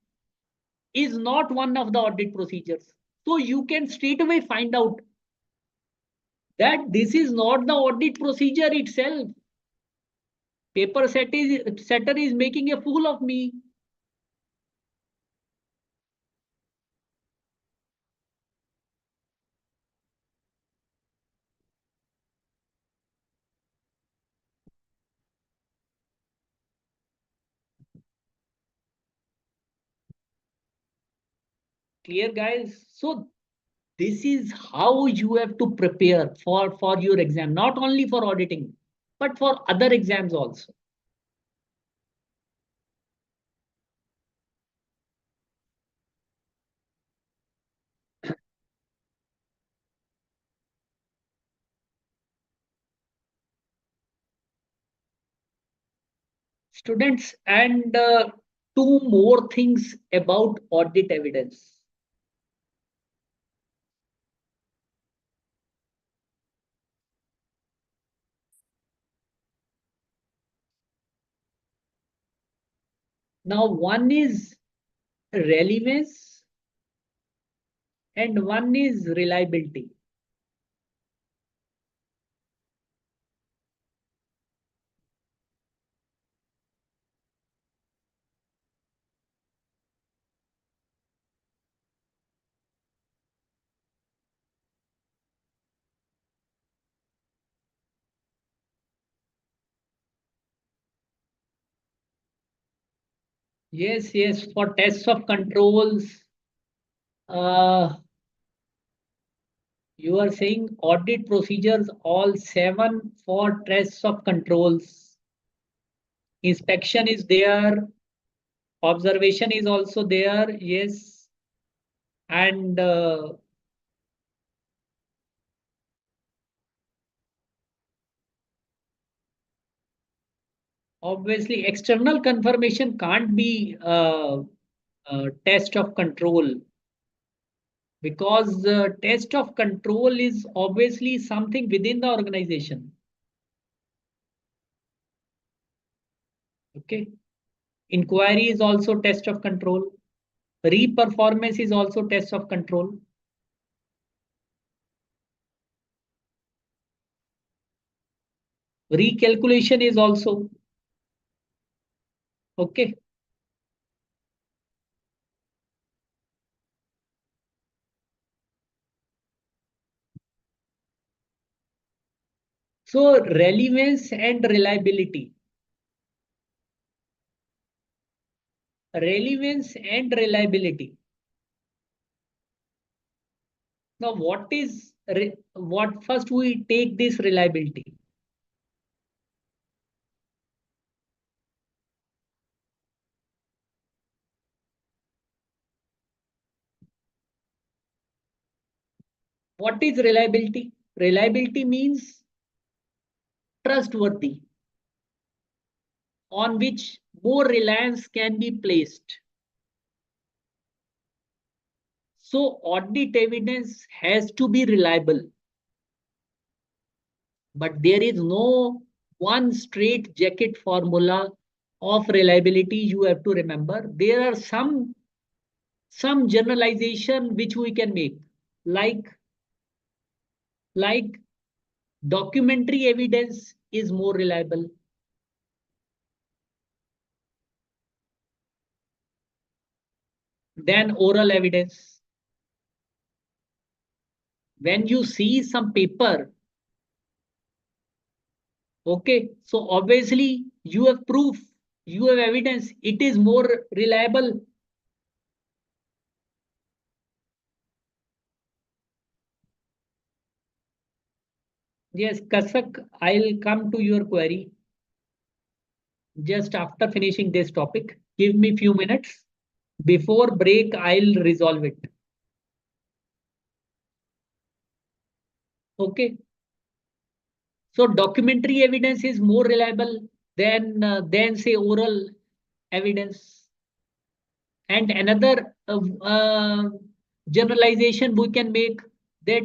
is not one of the audit procedures. So you can straight away find out that this is not the audit procedure itself. Setter is making a fool of me. Clear, guys? So this is how you have to prepare for your exam, not only for auditing, but for other exams also. Students, and two more things about audit evidence. Now, one is relevance and one is reliability. Yes, yes, for tests of controls, uh, you are saying audit procedures, all seven for tests of controls. Inspection is there, observation is also there, yes, and obviously external confirmation can't be test of control, because test of control is obviously something within the organization. Okay, inquiry is also test of control, re-performance is also test of control. Recalculation is also. Okay. So relevance and reliability. Relevance and reliability. Now, what first we take this reliability? What is reliability? Reliability means trustworthy, on which more reliance can be placed. So audit evidence has to be reliable, but there is no one straight jacket formula of reliability. You have to remember there are some generalization which we can make, like like documentary evidence is more reliable than oral evidence. When you see some paper, okay, so obviously you have proof, you have evidence, it is more reliable. Yes, Kasak, I'll come to your query just after finishing this topic. Give me few minutes. Before break, I'll resolve it. Okay. So documentary evidence is more reliable than say oral evidence. And another generalization we can make, that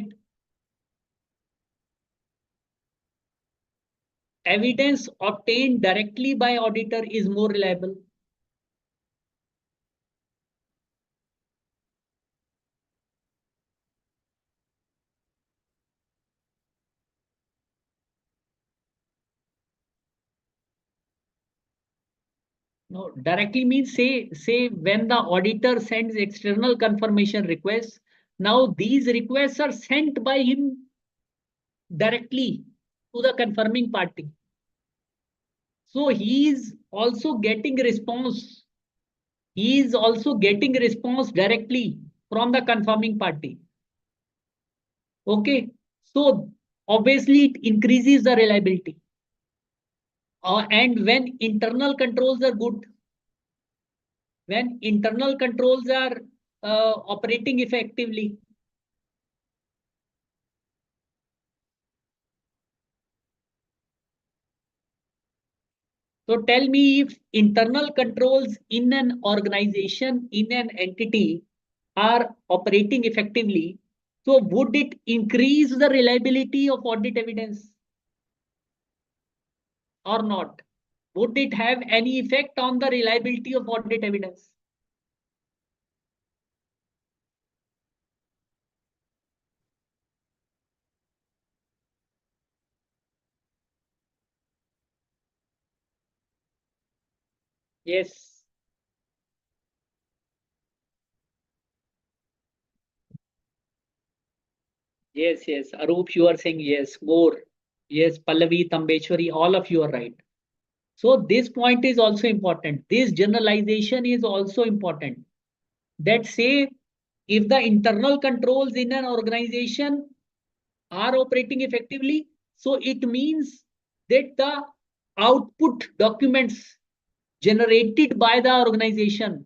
evidence obtained directly by auditor is more reliable. No, directly means say when the auditor sends external confirmation requests. Now these requests are sent by him directly to the confirming party. So he is also getting response. He is also getting response directly from the confirming party. Okay. So obviously it increases the reliability. And when internal controls are good, when internal controls are operating effectively. So tell me, if internal controls in an organization, in an entity are operating effectively, so would it increase the reliability of audit evidence or not? Would it have any effect on the reliability of audit evidence? Yes, yes. Arup, you are saying yes, more. Yes, Pallavi, Tambeshwari, all of you are right. So this point is also important. This generalization is also important. That say, if the internal controls in an organization are operating effectively, so it means that the output documents generated by the organization,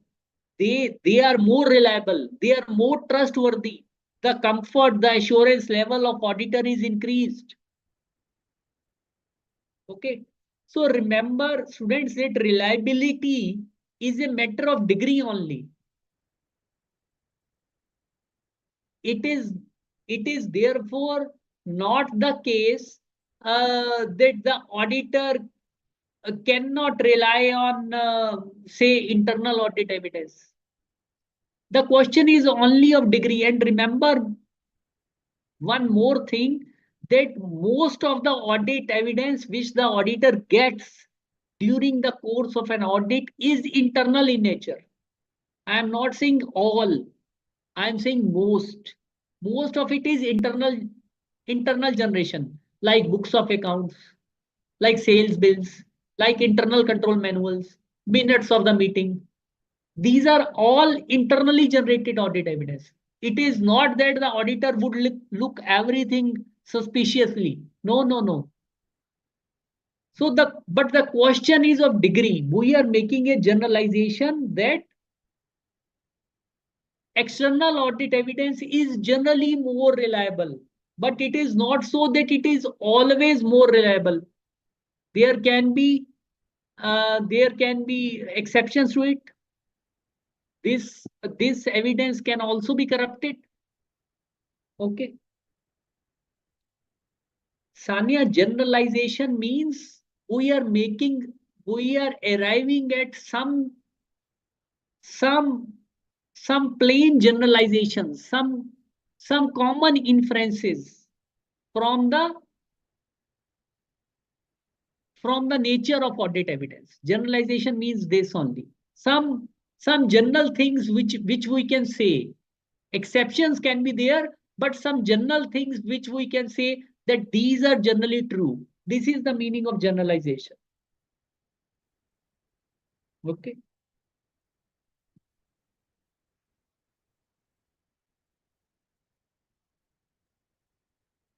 they are more reliable, they are more trustworthy. The comfort, the assurance level of auditor is increased. Okay. So remember, students, that reliability is a matter of degree only. It is therefore not the case that the auditor cannot rely on say internal audit evidence. The question is only of degree. And remember one more thing, that most of the audit evidence which the auditor gets during the course of an audit is internal in nature. I am not saying all, I am saying most. Most of it is internal generation, like books of accounts, like sales bills, like internal control manuals, minutes of the meeting. These are all internally generated audit evidence. It is not that the auditor would look everything suspiciously. No, no, no. So but the question is of degree. We are making a generalization that external audit evidence is generally more reliable, but it is not so that it is always more reliable. There can be exceptions to it. This evidence can also be corrupted. Okay. Sanya, generalization means we are arriving at some some plain generalizations, some common inferences from the nature of audit evidence. Generalization means this only. Some general things which we can say. Exceptions can be there, but some general things which we can say that these are generally true. This is the meaning of generalization. Okay.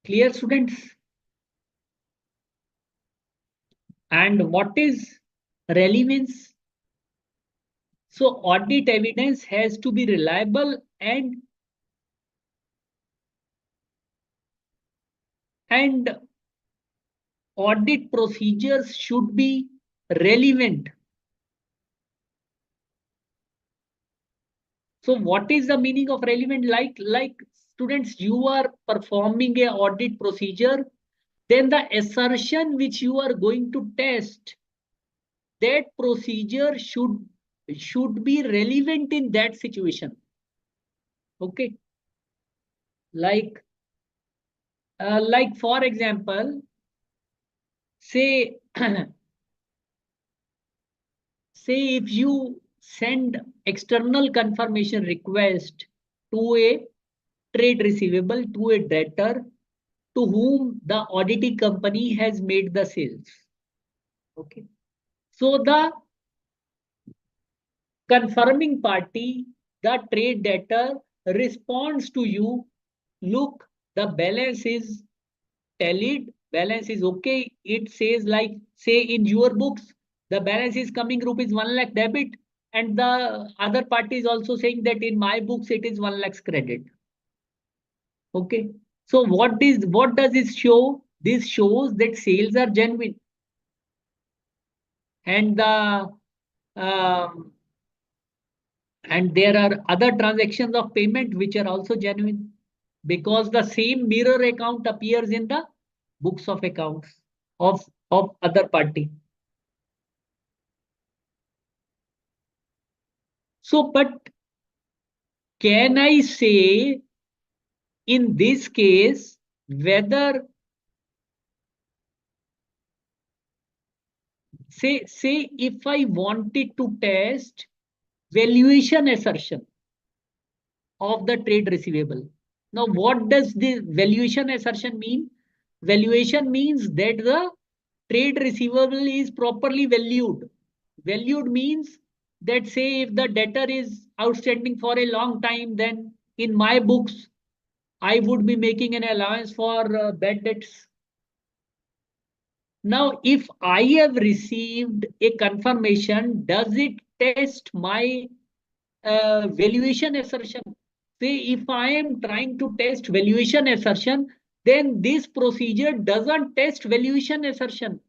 Clear, students? And what is relevance? So audit evidence has to be reliable, and audit procedures should be relevant. So what is the meaning of relevant? Like students, you are performing a audit procedure, then the assertion which you are going to test, that procedure should be relevant in that situation. Okay. Like for example, say say if you send external confirmation request to a trade receivable to a debtor to whom the auditing company has made the sales. Okay. So the confirming party, the trade debtor, responds to you, look, the balance is tallied, balance is okay. It says like, say in your books, the balance is coming rupees 1 lakh debit, and the other party is also saying that in my books it is 1 lakhs credit. Okay. So what does this show? This shows that sales are genuine, and um, and there are other transactions of payment which are also genuine, because the same mirror account appears in the books of accounts of other party. So, but can I say in this case whether, say if I wanted to test valuation assertion of the trade receivable. Now, what does the valuation assertion mean? Valuation means that the trade receivable is properly valued. Valued means that, say if the debtor is outstanding for a long time, then in my books I would be making an allowance for bad debts. Now, if I have received a confirmation, does it test my valuation assertion? Say if I am trying to test valuation assertion, then this procedure doesn't test valuation assertion.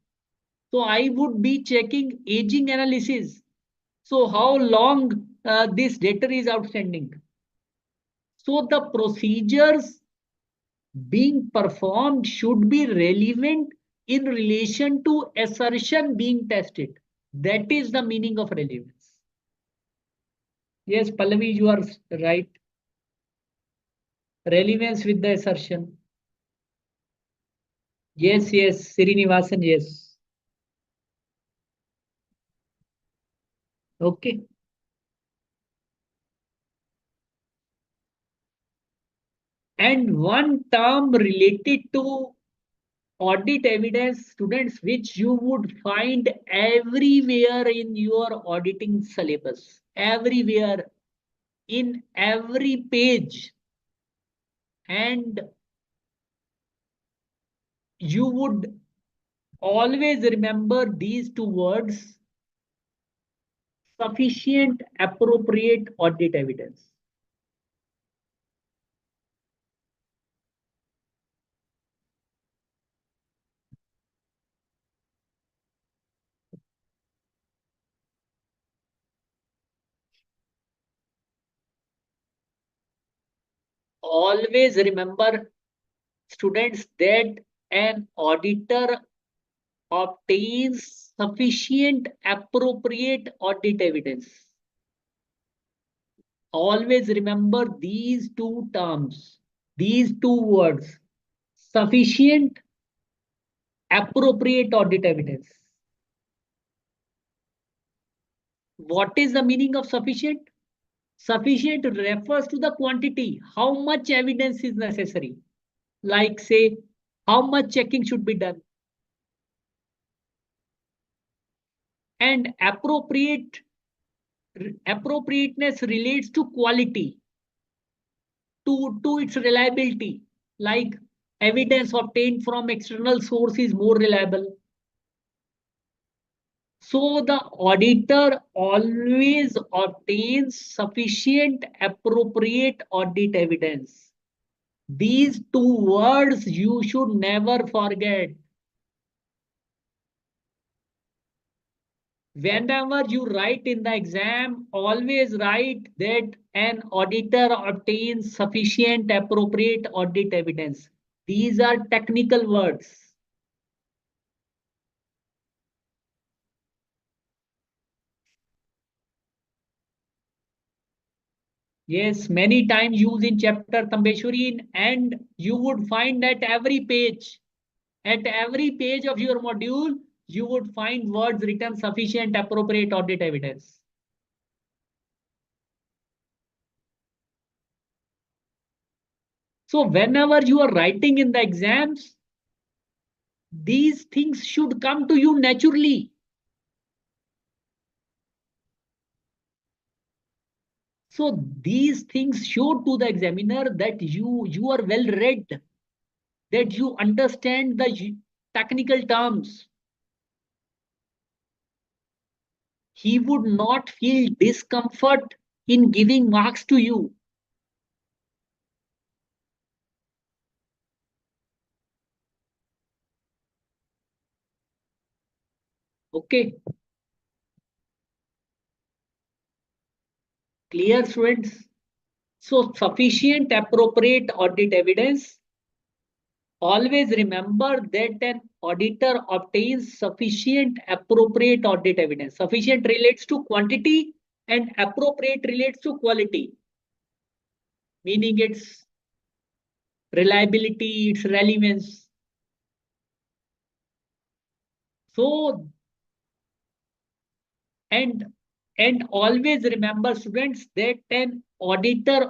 So I would be checking aging analysis. So how long this debtor is outstanding. So the procedures being performed should be relevant in relation to assertion being tested. That is the meaning of relevance. Yes, Pallavi, you are right. Relevance with the assertion. Yes, yes, Srinivasan, yes. Okay. And one term related to audit evidence, students, which you would find everywhere in your auditing syllabus, everywhere, in every page. And you would always remember these two words: sufficient, appropriate audit evidence. Always remember, students, that an auditor obtains sufficient, appropriate audit evidence. Always remember these two terms, these two words: sufficient, appropriate audit evidence. What is the meaning of sufficient? Sufficient refers to the quantity, how much evidence is necessary. Like, say, how much checking should be done. And appropriateness relates to quality, to its reliability. Like, evidence obtained from external source is more reliable. So the auditor always obtains sufficient, appropriate audit evidence. These two words you should never forget. Whenever you write in the exam, always write that an auditor obtains sufficient, appropriate audit evidence. These are technical words. Yes, many times used in chapter Tambeshwari, and you would find at every page of your module, you would find words written sufficient, appropriate, audit evidence. So whenever you are writing in the exams, these things should come to you naturally. So these things show to the examiner that you are well read, that you understand the technical terms. He would not feel discomfort in giving marks to you. Okay, clear, students? So sufficient, appropriate audit evidence. Always remember that an auditor obtains sufficient, appropriate audit evidence. Sufficient relates to quantity and appropriate relates to quality, meaning its reliability, its relevance. So, and and always remember, students, that an auditor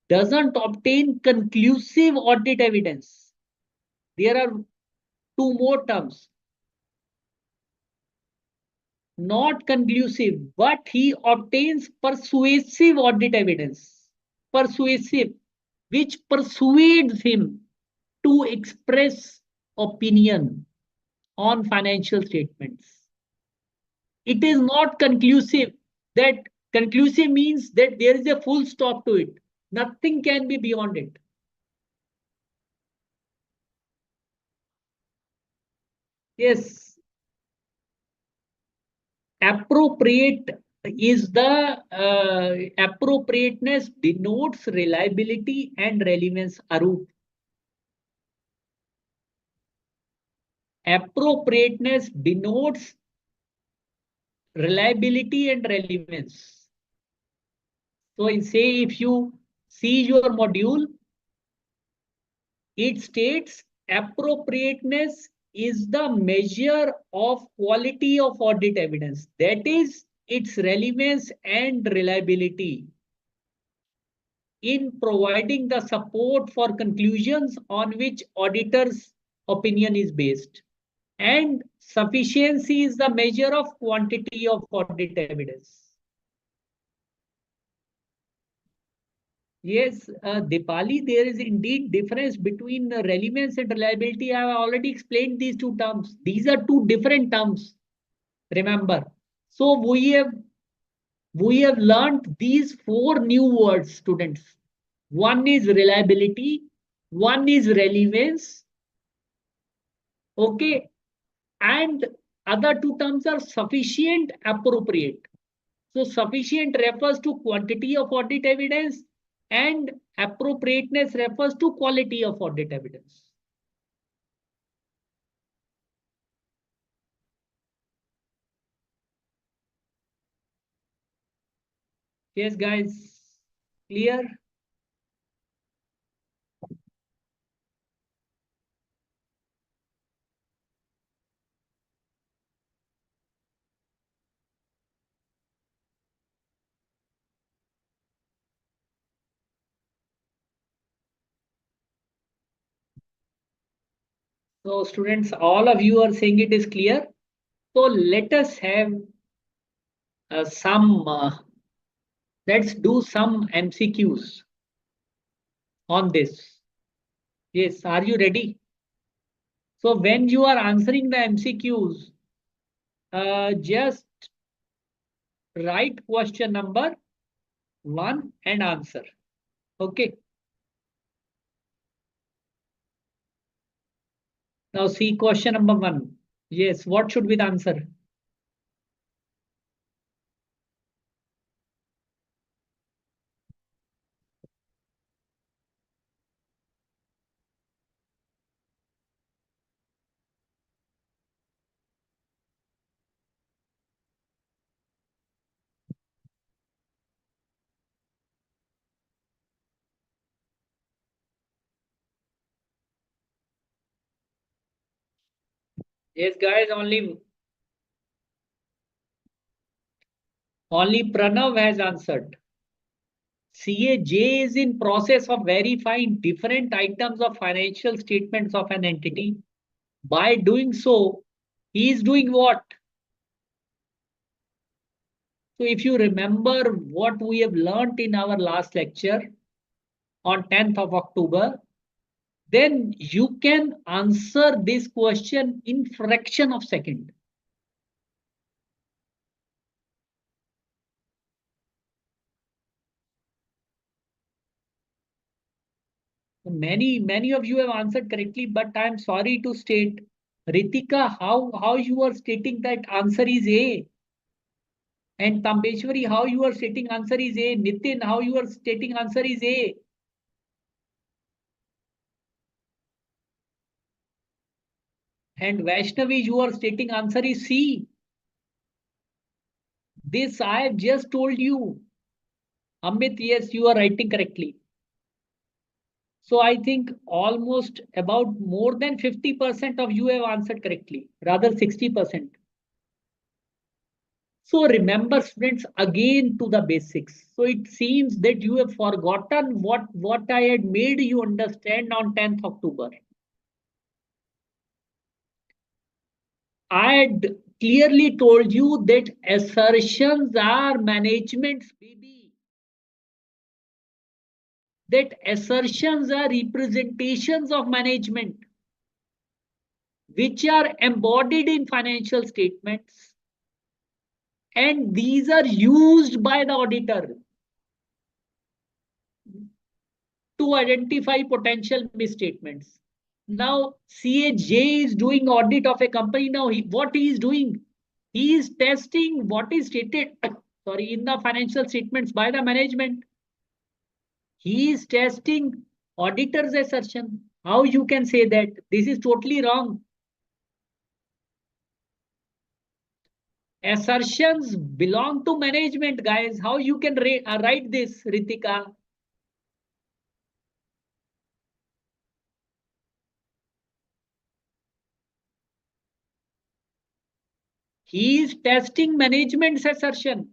doesn't obtain conclusive audit evidence. There are two more terms. Not conclusive, but he obtains persuasive audit evidence. Persuasive, which persuades him to express opinion on financial statements. It is not conclusive. That conclusive means that there is a full stop to it. Nothing can be beyond it. Yes, appropriate is the appropriateness denotes reliability and relevance. Arup. Appropriateness denotes reliability and relevance. So, say if you see your module, it states appropriateness is the measure of quality of audit evidence. That is its relevance and reliability in providing the support for conclusions on which auditor's opinion is based. And sufficiency is the measure of quantity of audit evidence. Yes, Dipali, there is indeed difference between relevance and reliability. I have already explained these two terms. These are two different terms. Remember. So we have learned these four new words, students. One is reliability, one is relevance, okay, and other two terms are sufficient, appropriate. So sufficient refers to quantity of audit evidence and appropriateness refers to quality of audit evidence. Yes, guys, clear? So students, all of you are saying it is clear. So let us have let's do some MCQs on this. Yes, are you ready? So when you are answering the MCQs, just write question number one and answer. Okay. Now see question number one. Yes, what should be the answer? Yes, guys, only Pranav has answered. CAJ is in process of verifying different items of financial statements of an entity. By doing so, he is doing what? So if you remember what we have learnt in our last lecture on 10th of October, then you can answer this question in fraction of second. Many of you have answered correctly, but I'm sorry to state, Ritika, how you are stating that answer is A, and Tambeshwari, how you are stating answer is A, Nitin, how you are stating answer is A, and Vaishnavi, you are stating answer is C. This I have just told you. Amit, yes, you are writing correctly. So I think almost about more than 50% of you have answered correctly, rather 60%. So remember, students, again to the basics. So it seems that you have forgotten what I had made you understand on 10th October. I had clearly told you that assertions are management's baby. That assertions are representations of management, which are embodied in financial statements, and these are used by the auditor to identify potential misstatements. Now, CAJ is doing audit of a company. Now, what he is doing? He is testing what is stated sorry, in the financial statements by the management. He is testing auditor's assertion. How you can say that? This is totally wrong. Assertions belong to management, guys. How you can write this, Ritika? He is testing management's assertion.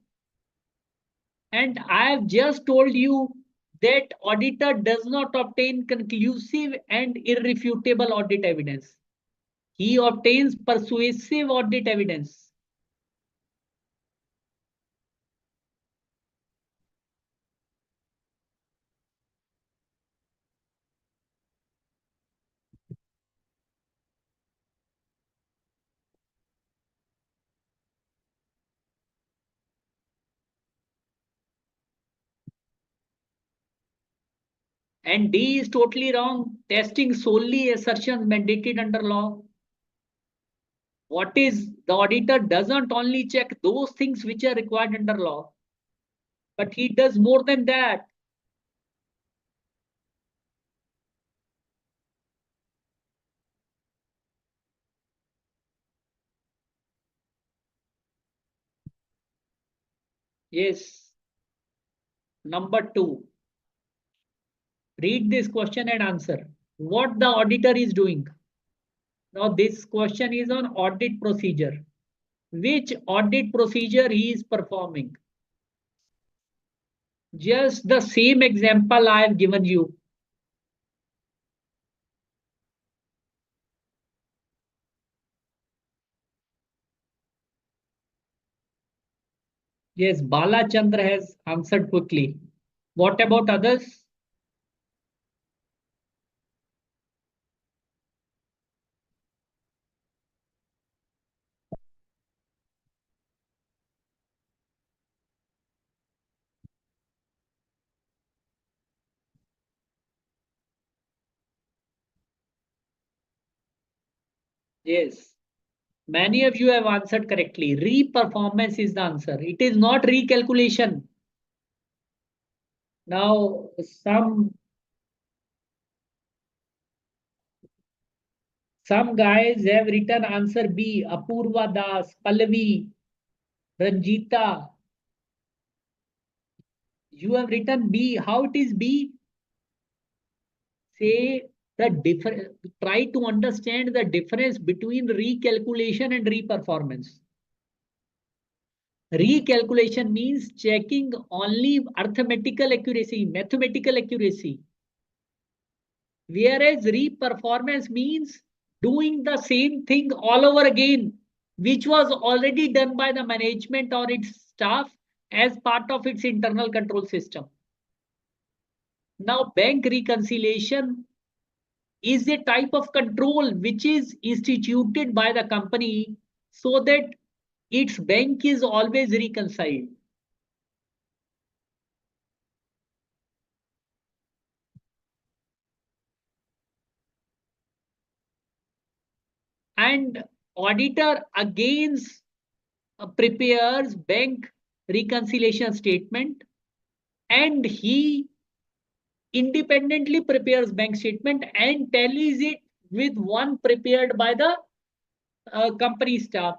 And I have just told you that auditor does not obtain conclusive and irrefutable audit evidence. He obtains persuasive audit evidence. And D is totally wrong. Testing solely assertions mandated under law. What is the auditor doesn't only check those things which are required under law, but he does more than that. Yes. Number two, read this question and answer. What the auditor is doing. Now this question is on audit procedure. Which audit procedure he is performing? Just the same example I have given you. Yes, Bala Chandra has answered quickly. What about others? Yes, many of you have answered correctly. Re-performance is the answer. It is not recalculation. Now, some guys have written answer B. Apurva Das, Pallavi, Ranjita. You have written B. How it is B? Say the difference, try to understand the difference between recalculation and reperformance. Recalculation means checking only arithmetical accuracy, mathematical accuracy. Whereas reperformance means doing the same thing all over again, which was already done by the management or its staff as part of its internal control system. Now, bank reconciliation is a type of control which is instituted by the company so that its bank is always reconciled. And auditor against prepares bank reconciliation statement, and he independently prepares bank statement and tallies it with one prepared by the company staff.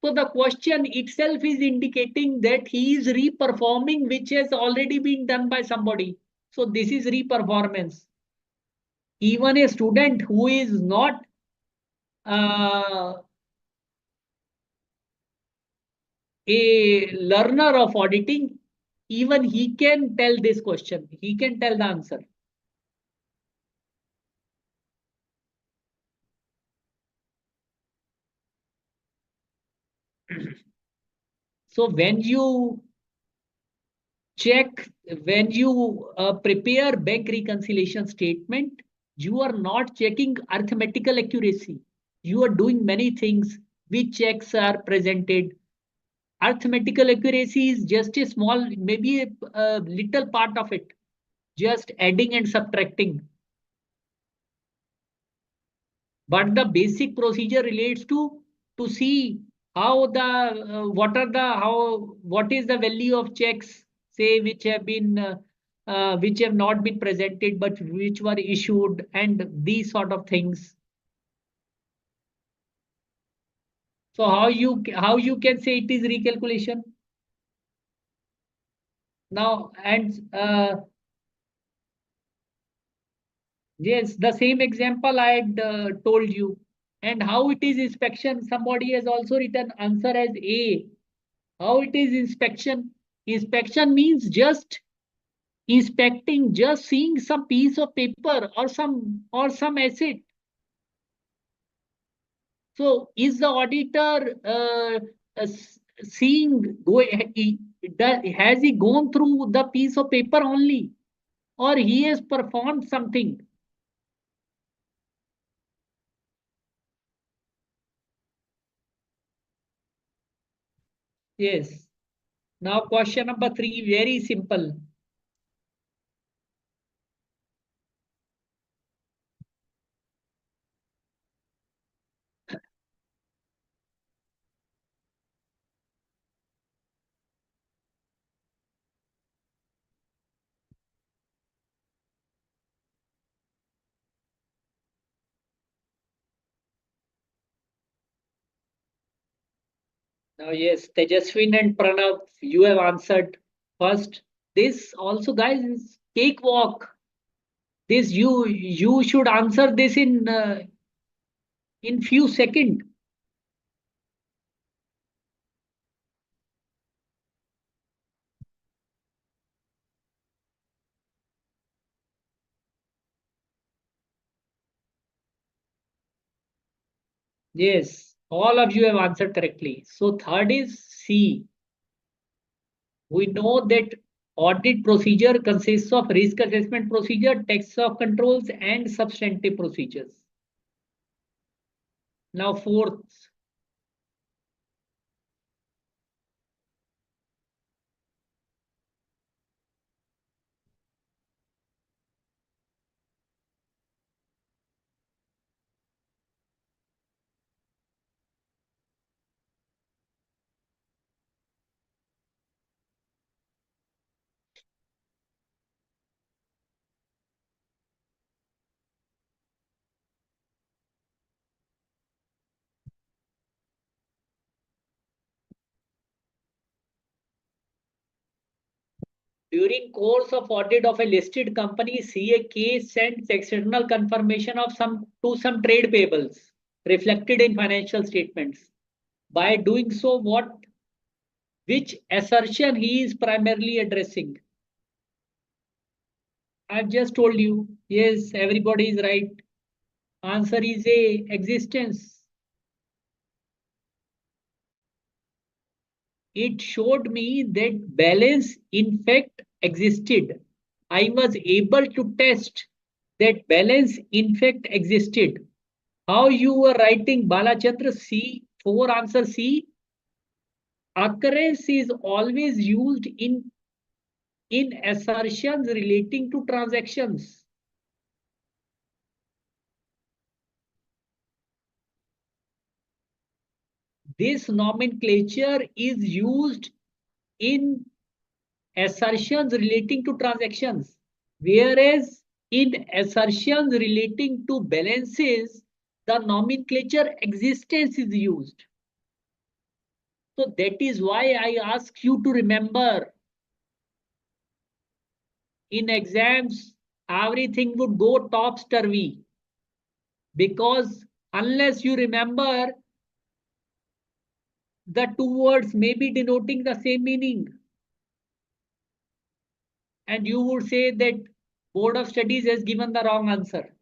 So the question itself is indicating that he is reperforming which has already been done by somebody. So this is reperformance. Even a student who is not uh, a learner of auditing, even he can tell this question. He can tell the answer. So check, when you prepare bank reconciliation statement, you are not checking arithmetical accuracy. You are doing many things. Which checks are presented. Arithmetical accuracy is just a small, maybe a little part of it, just adding and subtracting. But the basic procedure relates to see how the what are the how what is the value of checks, say, which have not been presented but which were issued, and these sort of things. So how you can say it is recalculation now? And yes, the same example I had told you. And how it is inspection, somebody has also written answer as A. How it is inspection? Inspection means just inspecting, just seeing some piece of paper or some asset. So is the auditor seeing has he gone through the piece of paper only, or he has performed something? Yes. Now question number 3, very simple. Now, yes, Tejaswin and Pranav, you have answered first. This also, guys, is cakewalk. This you should answer this in few seconds. Yes, all of you have answered correctly. So third is C. We know that audit procedure consists of risk assessment procedure, text of controls, and substantive procedures. Now fourth, During course of audit of a listed company, CAK sends external confirmation of some trade payables reflected in financial statements. By doing so, which assertion he is primarily addressing? I've just told you. Yes, everybody is right. Answer is A, existence. It showed me that balance in fact existed. I was able to test that balance in fact existed. How you were writing Balachandra C? 4 answer C. Occurrence is always used in assertions relating to transactions. This nomenclature is used in assertions relating to transactions, whereas in assertions relating to balances, the nomenclature existence is used. So that is why I ask you to remember in exams, everything would go topsturvy because unless you remember, the two words may be denoting the same meaning. And you would say that Board of Studies has given the wrong answer.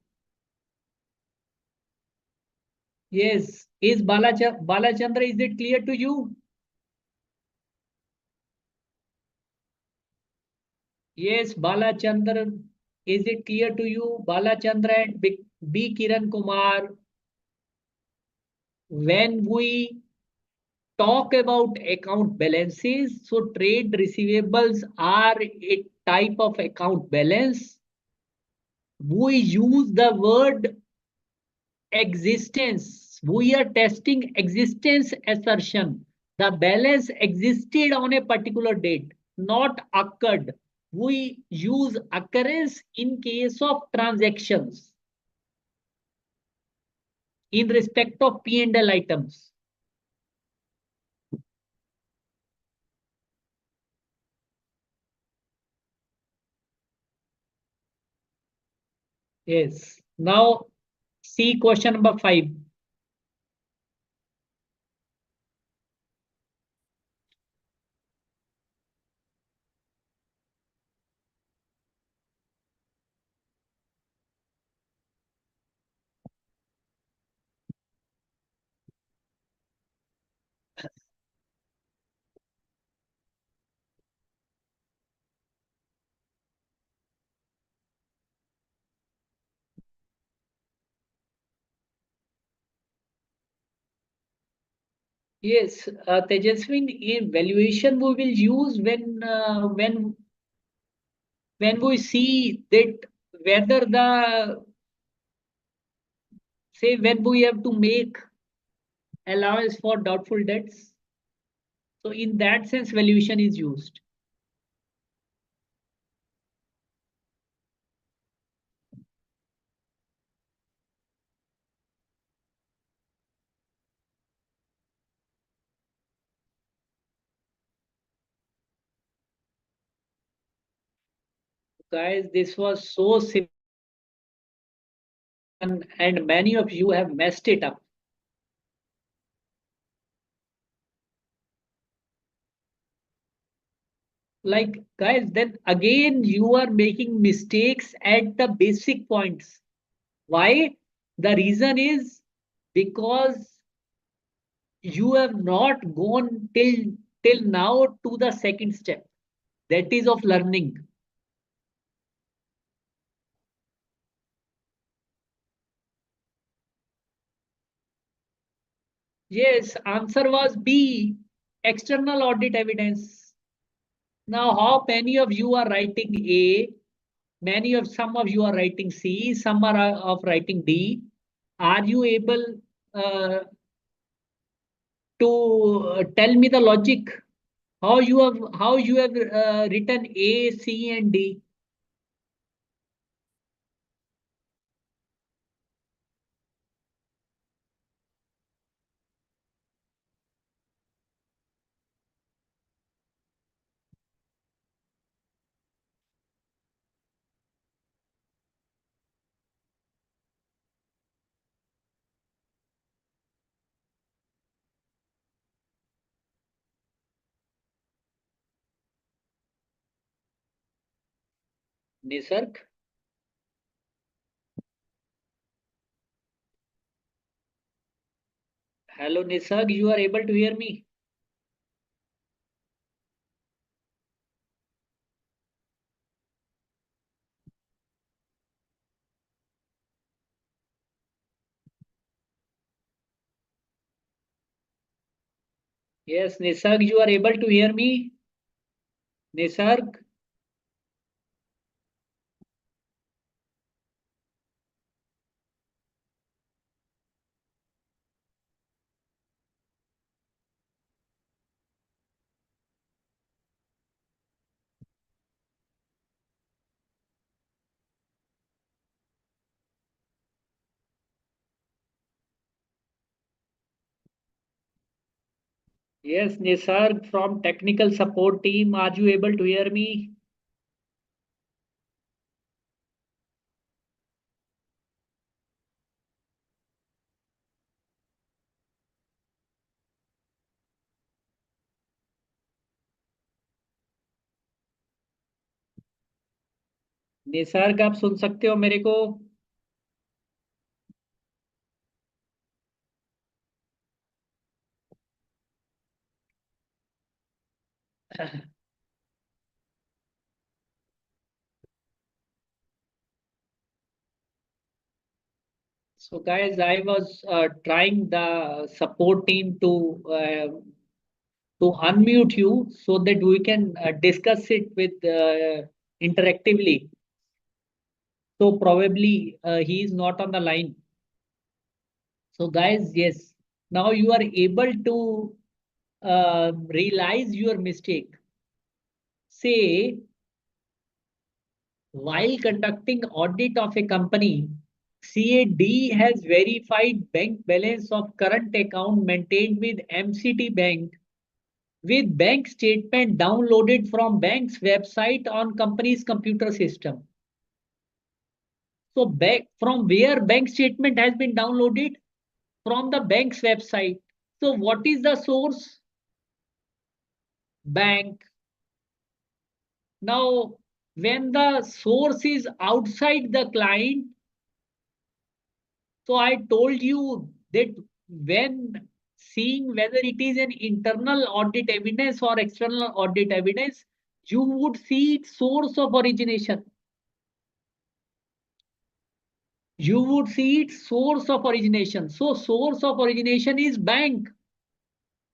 Yes. Is Balachandra, is it clear to you? Yes, Balachandra, is it clear to you? Balachandra and B. Kiran Kumar, when we talk about account balances, so trade receivables are a type of account balance. We use the word existence. We are testing existence assertion. The balance existed on a particular date, not occurred. We use occurrence in case of transactions in respect of P&L items. Yes. Now see question number 5. Yes, Tejaswin, in valuation we will use when we see that whether the say when we have to make allowance for doubtful debts. So in that sense, valuation is used. Guys, this was so simple and many of you have messed it up. Like guys, then again you are making mistakes at the basic points. Why? The reason is because you have not gone till now to the second step, that is of learning. Yes, answer was B, external audit evidence. Now, how many of you are writing A? Some of you are writing C, some are of writing D. Are you able uh, to tell me the logic? How you have written A, C, and D? Nisarg. Hello, Nisarg. You are able to hear me? Yes, Nisarg, you are able to hear me? Nisarg. Yes, Nisarg from technical support team. Are you able to hear me? Nisarga आप सुन सकते हो मेरे को? So guys, I was trying the support team to unmute you so that we can discuss it with interactively. So probably he is not on the line. So guys, yes, now you are able to realize your mistake. Say, while conducting audit of a company, CAD has verified bank balance of current account maintained with MCT Bank with bank statement downloaded from bank's website on company's computer system. So back from where bank statement has been downloaded? From the bank's website. So what is the source? Bank. Now, when the source is outside the client, so I told you that when seeing whether it is an internal audit evidence or external audit evidence, you would see its source of origination. You would see its source of origination. So source of origination is bank.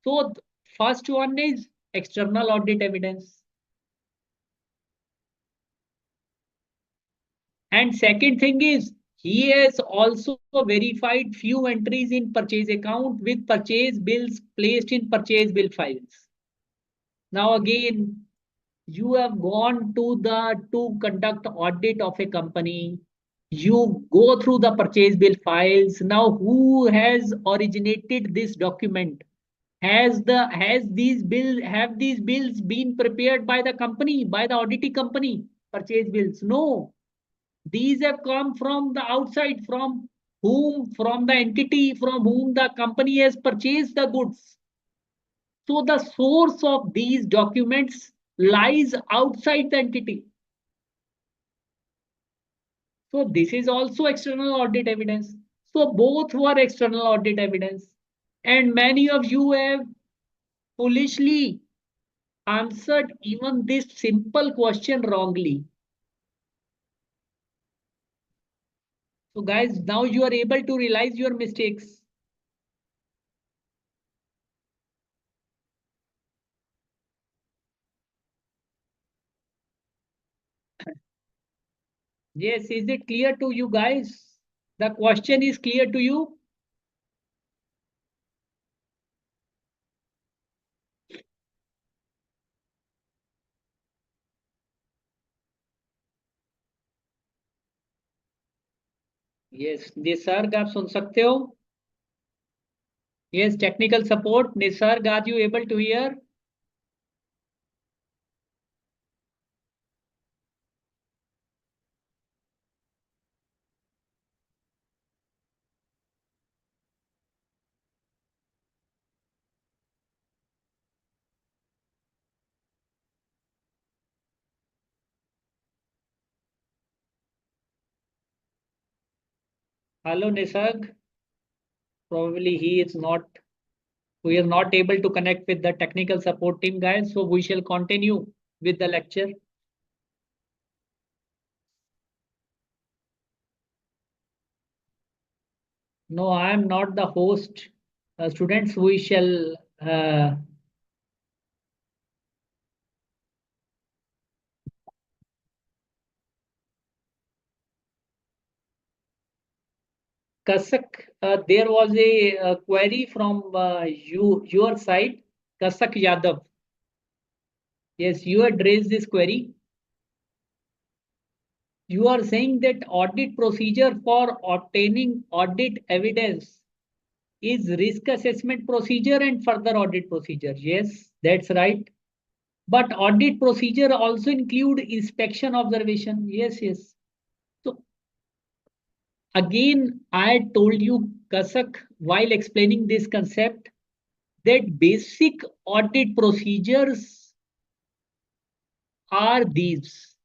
So first one is external audit evidence. And second thing is he has also verified few entries in purchase account with purchase bills placed in purchase bill files. Now again, you have gone to conduct audit of a company. You go through the purchase bill files. Now who has originated this document? Have these bills been prepared by the company, by the auditing company? Purchase bills? No. These have come from the outside, from whom? From the entity from whom the company has purchased the goods. So the source of these documents lies outside the entity. So this is also external audit evidence. So both were external audit evidence. And many of you have foolishly answered even this simple question wrongly. So guys, now you are able to realize your mistakes. Yes, is it clear to you guys? The question is clear to you? Yes, Nisarga आप सुन सकते हो? Yes, technical support. Nisarg, are you able to hear? Hello, Nisarg. Probably he is not, we are not able to connect with the technical support team, guys. So we shall continue with the lecture. No, I am not the host. Students, we shall Kasak, there was a, query from your side, Kasak Yadav. Yes, you had raised this query. You are saying that audit procedure for obtaining audit evidence is risk assessment procedure and further audit procedure. Yes, that's right. But audit procedure also include inspection observation. Yes, yes. So again, I told you, Kasak, while explaining this concept, that basic audit procedures are these.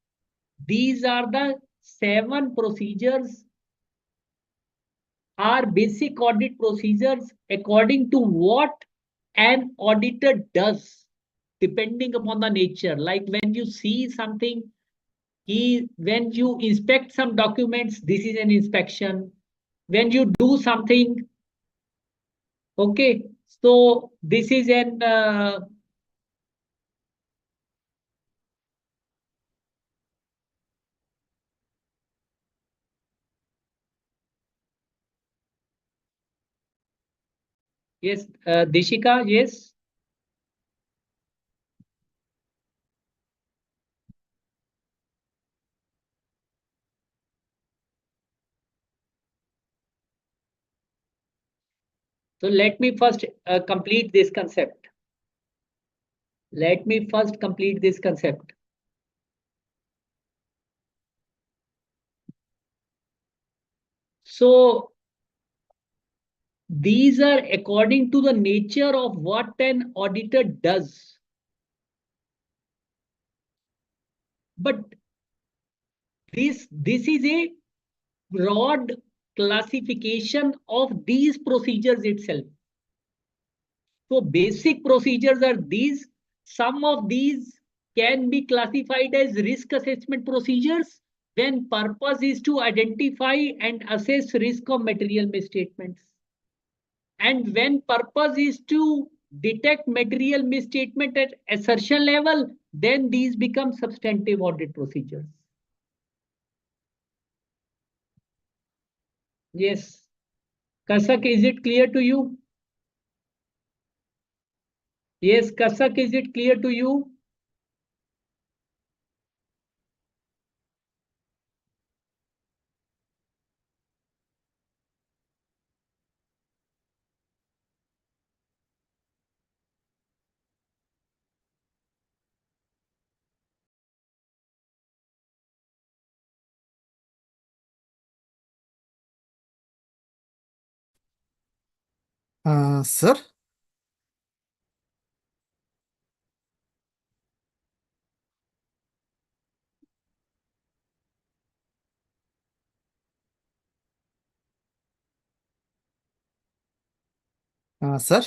These are the 7 procedures, are basic audit procedures according to what an auditor does, depending upon the nature. Like when you see something, when you inspect some documents, this is an inspection. When you do something, okay, so this is an yes, Dishika, yes. So let me first complete this concept. Let me first complete this concept. So these are according to the nature of what an auditor does. But this is a broad classification of these procedures itself. So basic procedures are these. Some of these can be classified as risk assessment procedures when purpose is to identify and assess risk of material misstatements. And when purpose is to detect material misstatement at assertion level, then these become substantive audit procedures. Yes. Kasak, is it clear to you? Yes, Kasak, is it clear to you? Sir, sir,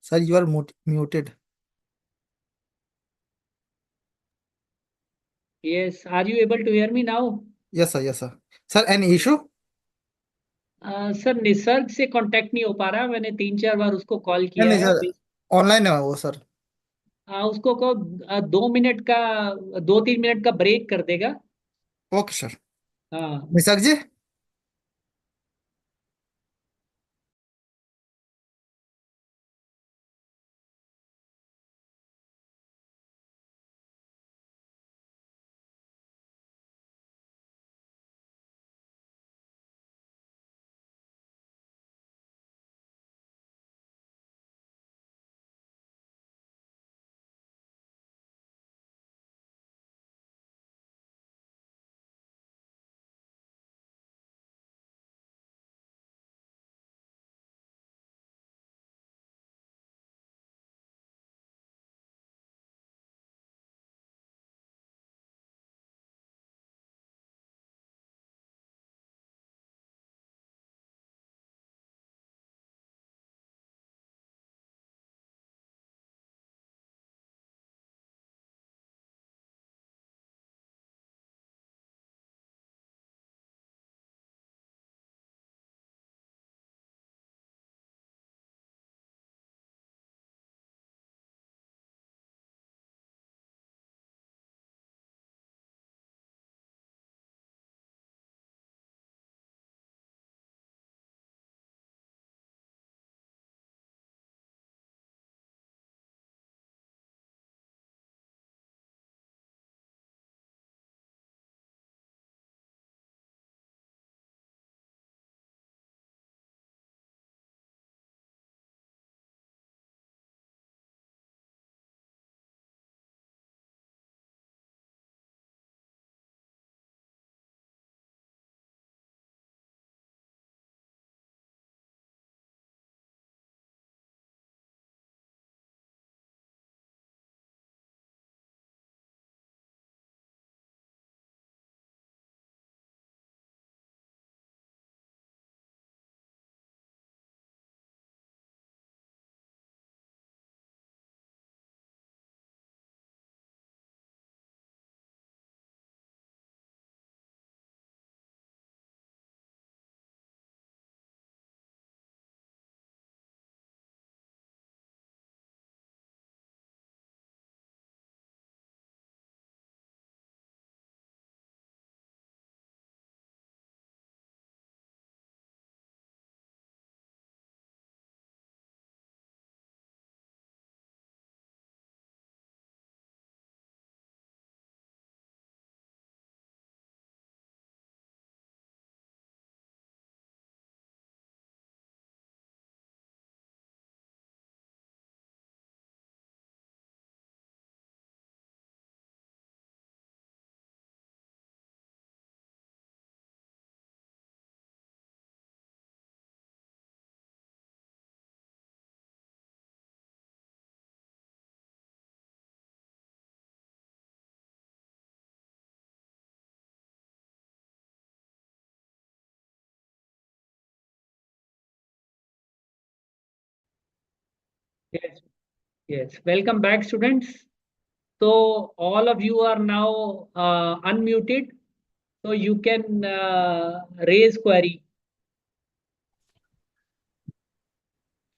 sir, you are muted. Yes. Are you able to hear me now? Yes, sir, yes, sir. Sir, any issue? Sir Nisarga से contact नहीं हो पा रहा, मैंने 3-4 बार उसको call नहीं किया नहीं है सर, अभी। ऑनलाइन है वो सर। उसको कहो 2 मिनट का, 2-3 मिनट का ब्रेक कर देगा। Okay sir. हाँ। निसर्ग जी। Yes, yes. Welcome back, students. So all of you are now unmuted, so you can raise query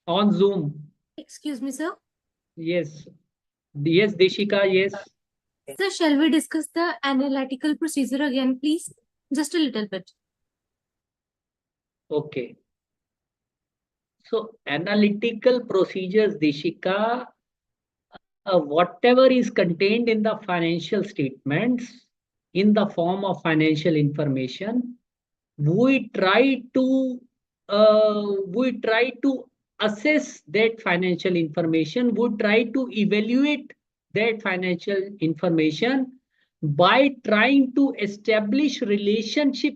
on Zoom. Excuse me, sir. Yes, yes, Deshika, yes. Sir, shall we discuss the analytical procedure again, please? Just a little bit. Okay. So analytical procedures, Deshika, whatever is contained in the financial statements in the form of financial information, we try to assess that financial information. We try to evaluate that financial information by trying to establish relationship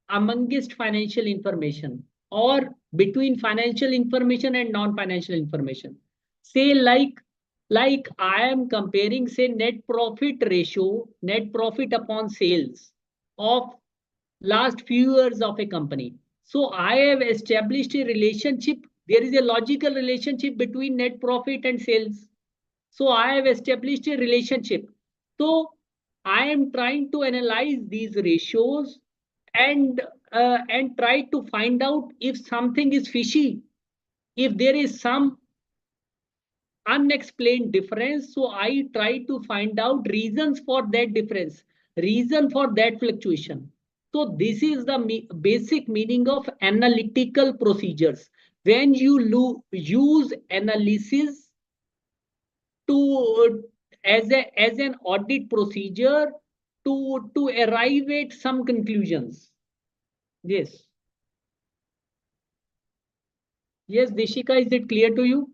amongst financial information or between financial information and non-financial information. Say like I am comparing, say, net profit ratio, net profit upon sales of last few years of a company. So I have established a relationship. There is a logical relationship between net profit and sales. So I have established a relationship. So I am trying to analyze these ratios and try to find out if something is fishy, if there is some unexplained difference. So I try to find out reasons for that difference, reason for that fluctuation. So this is the basic meaning of analytical procedures. When you use analysis to as an audit procedure to arrive at some conclusions. Yes. Yes, Deshika, is it clear to you?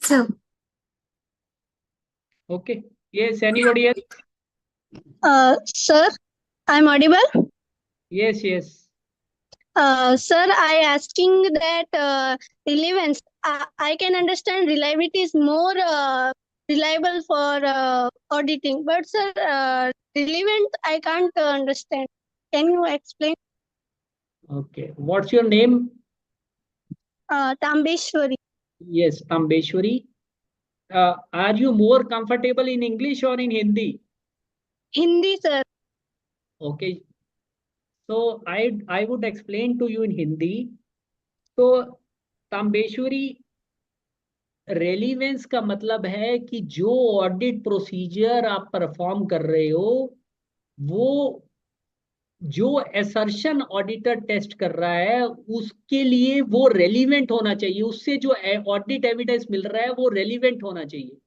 Sir. Okay. Yes, anybody else? Sir, I'm audible. Yes, yes. Sir, I asking that relevance. I can understand reliability is more reliable for auditing, but sir, relevant I can't understand. Can you explain? Okay. What's your name? Tambeshwari. Yes, Tambeshwari. Are you more comfortable in English or in Hindi? Hindi, sir. Okay. So I would explain to you in Hindi. So Tambeshwari, relevance का मतलब है कि जो audit procedure आप perform कर रहे हो वो जो एसर्शन ऑडिटर टेस्ट कर रहा है उसके लिए वो रेलिवेंट होना चाहिए, उससे जो ऑडिट एविडेंस मिल रहा है वो रेलिवेंट होना चाहिए।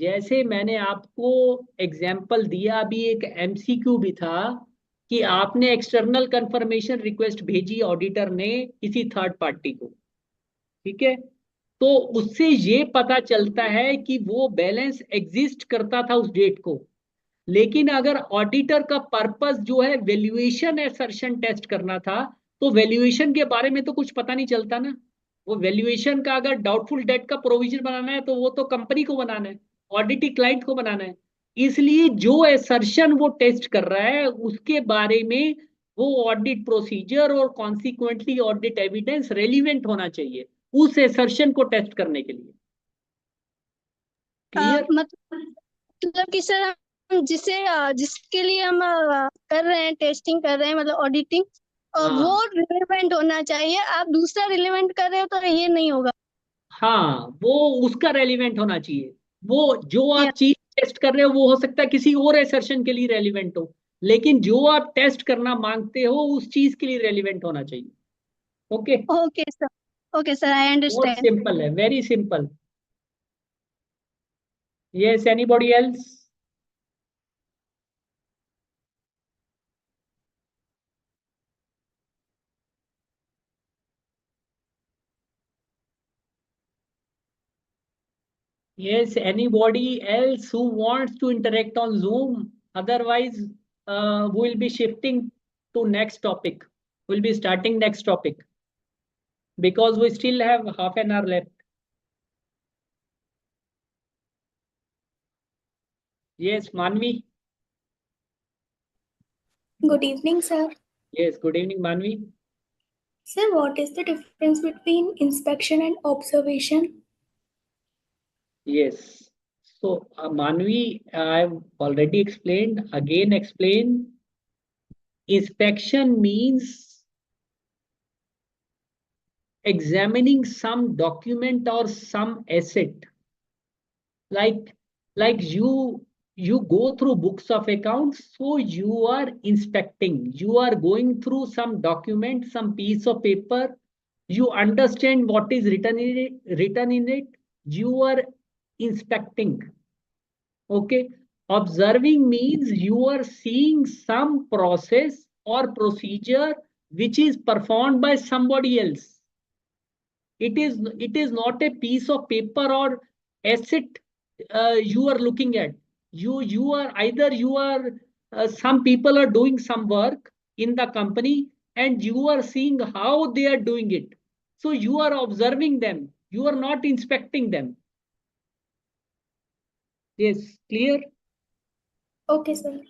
जैसे मैंने आपको एग्जाम्पल दिया, अभी एक एमसीक्यू भी था कि आपने एक्सटर्नल कंफर्मेशन रिक्वेस्ट भेजी ऑडिटर ने किसी थर्ड पार्टी को, ठीक है, तो उससे ये पता चलता है कि वो बैलेंस एग्जिस्ट करता था उस डेट को। लेकिन अगर ऑडिटर का पर्पस जो है वैल्यूएशन एसर्शन टेस्ट करना था, तो वैल्यूएशन के बारे में तो कुछ पता नहीं चलता ना। वो वैल्यूएशन का अगर डाउटफुल डेट का प्रोविजन बनाना है तो वो तो कंपनी को बनाना है, ऑडिटिंग क्लाइंट को बनाना है। इसलिए जो एसर्शन वो टेस्ट कर रहा है उसके बारे में वो ऑडिट प्रोसीजर और कॉन्सिक्वेंटली ऑडिट एविडेंस रेलिवेंट होना चाहिए उस एसर्शन को टेस्ट करने के लिए। क्लियर? मतलब कि सर हम जिसके लिए हम कर रहे हैं, टेस्टिंग कर रहे हैं, मतलब ऑडिटिंग, वो रिलेवेंट होना चाहिए। आप दूसरा रिलेवेंट कर रहे हो तो ये नहीं होगा। हाँ, वो उसका रेलिवेंट होना चाहिए। वो जो आप चीज टेस्ट कर रहे हो वो हो सकता है किसी और एसर्शन के लिए रेलिवेंट हो, लेकिन जो आप टेस्ट करना मांगते हो उस चीज के लिए रेलिवेंट होना चाहिए। ओके, ओके सर, आई बहुत अंडरस्टैंड। सिंपल है, very simple. Yes, anybody else? Yes, anybody else who wants to interact on Zoom? Otherwise, we'll be shifting to next topic. We'll be starting next topic because we still have half an hour left. Yes, Manvi. Good evening, sir. Yes, good evening, Manvi. Sir, what is the difference between inspection and observation? Yes. So, Manvi, I've already explained, again explain. Inspection means examining some document or some asset. Like, like you go through books of accounts, so you are inspecting. You are going through some document, some piece of paper. You understand what is written in it, you are inspecting. Okay. Observing means you are seeing some process or procedure which is performed by somebody else. It is not a piece of paper or asset you are looking at. You are either you are some people are doing some work in the company and you are seeing how they are doing it. So you are observing them. You are not inspecting them. Yes, clear? Okay, sir.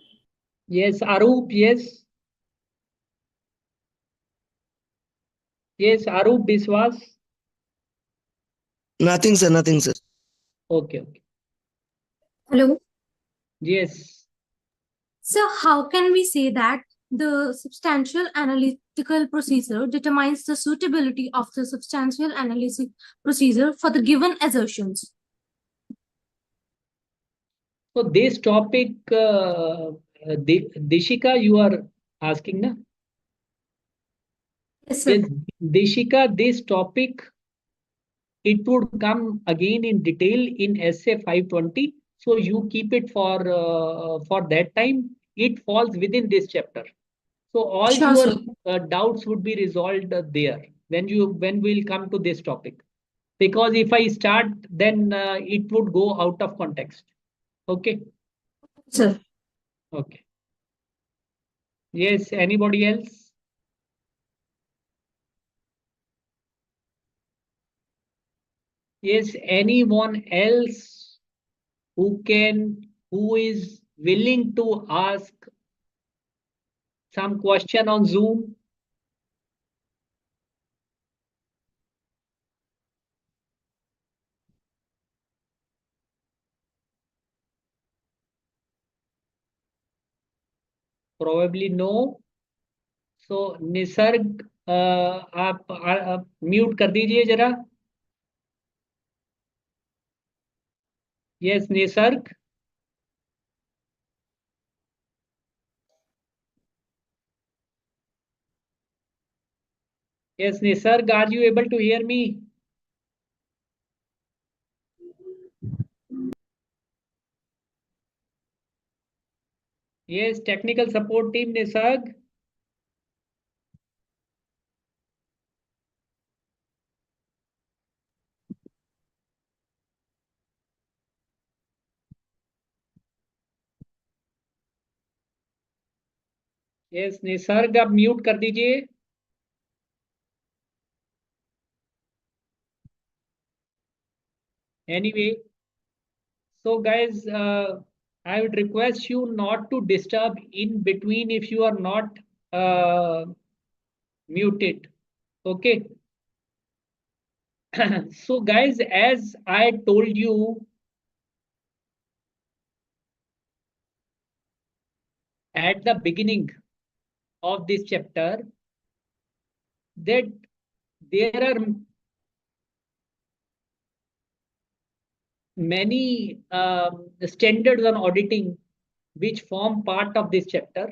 Yes, Arup, yes. Yes, Arup Biswas. Nothing, sir. Nothing, sir. Okay, okay. Hello. Yes. So how can we say that the substantial analytical procedure determines the suitability of the substantial analytic procedure for the given assertions? So this topic, Deshika, you are asking, na? Yes, sir. Yes, Deshika, this topic, it would come again in detail in essay 520. So you keep it for that time. It falls within this chapter. So all Sure, your sir. doubts would be resolved there when we'll come to this topic. Because if I start, then it would go out of context. Okay. Sir. Okay. Yes. Anybody else? Yes. Anyone else who is willing to ask some question on Zoom? Probably no. So Nisarga आप mute कर दीजिए जरा. Yes, Nisarga. Yes, Nisarga, are you able to hear me? Yes, technical support team, Nisarga. Yes, Nisarga, आप mute कर दीजिए. Anyway, so guys, I would request you not to disturb in between if you are not uh, muted. Okay. So guys, as I told you at the beginning of this chapter, that there are many standards on auditing which form part of this chapter.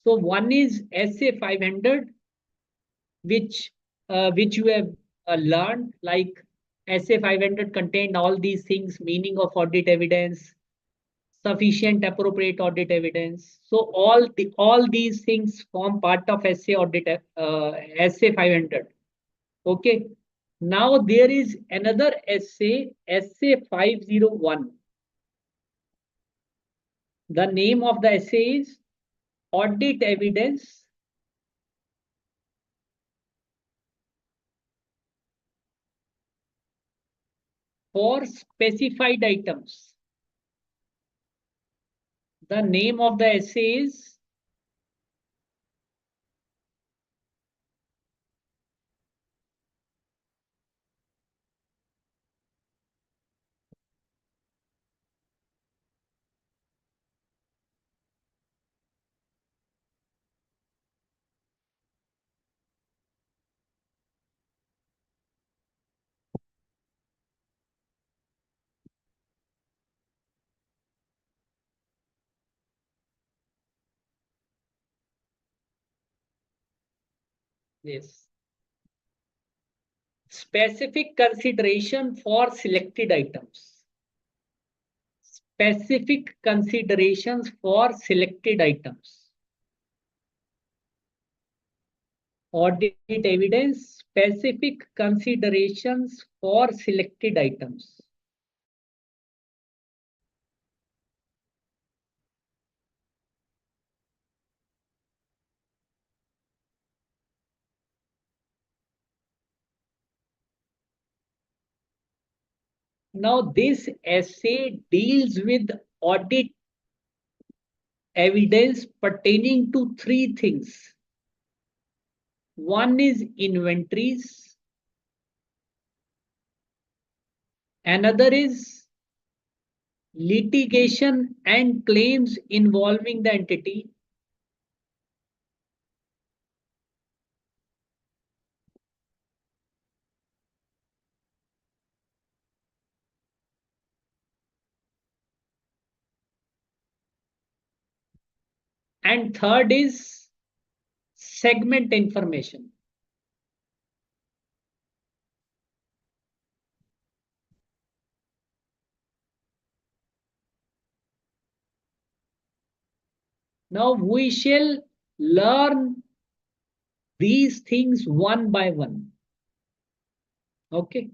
So one is SA 500, which you have learned, like SA 500 contained all these things: meaning of audit evidence, sufficient appropriate audit evidence. So all these things form part of SA 500. Okay. Now there is another SA 501. The name of the essay is Audit Evidence for Specified Items. The name of the essay is Yes. Specific consideration for selected items. Specific considerations for selected items. Audit evidence, specific considerations for selected items. Now, this essay deals with audit evidence pertaining to three things. One is inventories. Another is litigation and claims involving the entity. And third is segment information. Now we shall learn these things one by one. Okay.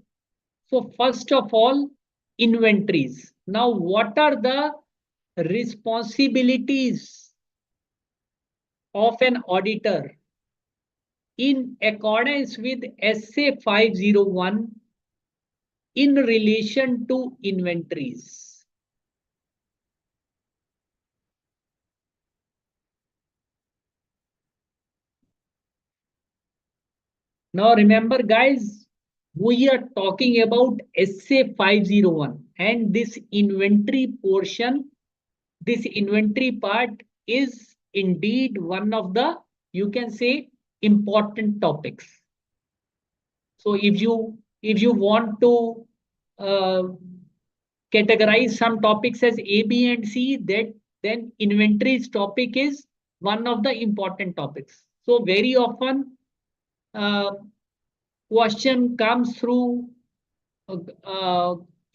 So first of all, inventories. Now, what are the responsibilities of an auditor in accordance with SA 501 in relation to inventories? Now remember guys, we are talking about SA 501 and this inventory portion, this inventory part is indeed one of the, you can say, important topics. So if you want to categorize some topics as A, B, and C, then inventories topic is one of the important topics. So very often question comes through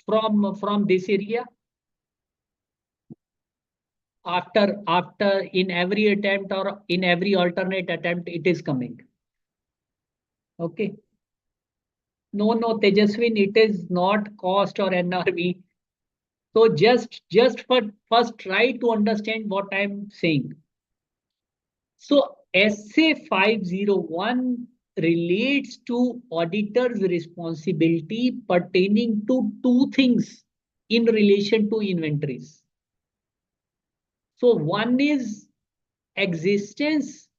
from this area. After in every attempt or in every alternate attempt, it is coming. Okay. No, Tejaswin, it is not cost or NRV. So just for first try to understand what I'm saying. So SA 501 relates to auditor's responsibility pertaining to two things in relation to inventories. So one is existence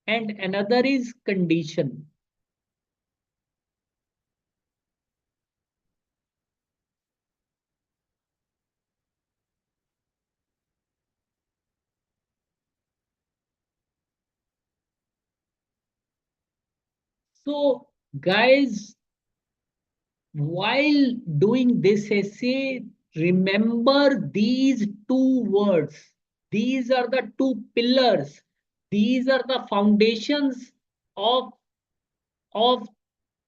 and another is condition. So guys, while doing this essay, remember these two words. These are the two pillars. These are the foundations of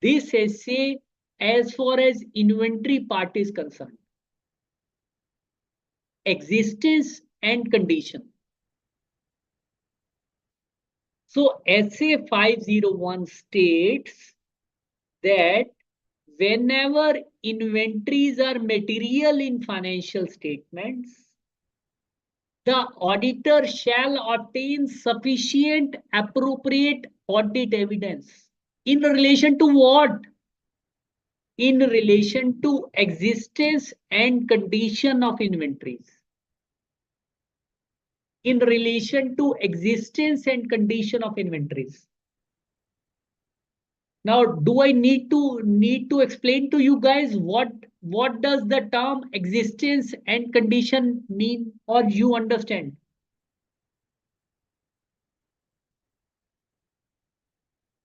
this essay as far as inventory part is concerned. Existence and condition. So SA 501 states that whenever inventories are material in financial statements, the auditor shall obtain sufficient appropriate audit evidence. In relation to what? In relation to existence and condition of inventories. In relation to existence and condition of inventories. Now, do I need to explain to you guys what does the term existence and condition mean, or you understand?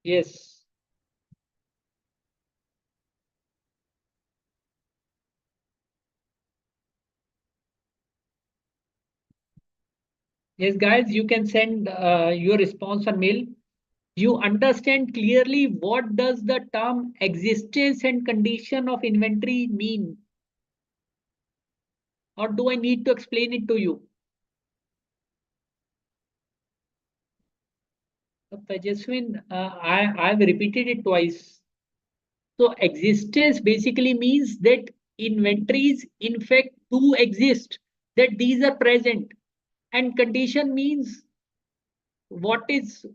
Yes. Yes, guys, you can send your response on mail. you understand clearly what does the term existence and condition of inventory mean? Or do I need to explain it to you? Tejaswin, I've repeated it twice. So existence basically means that inventories in fact do exist, that these are present. And condition means what is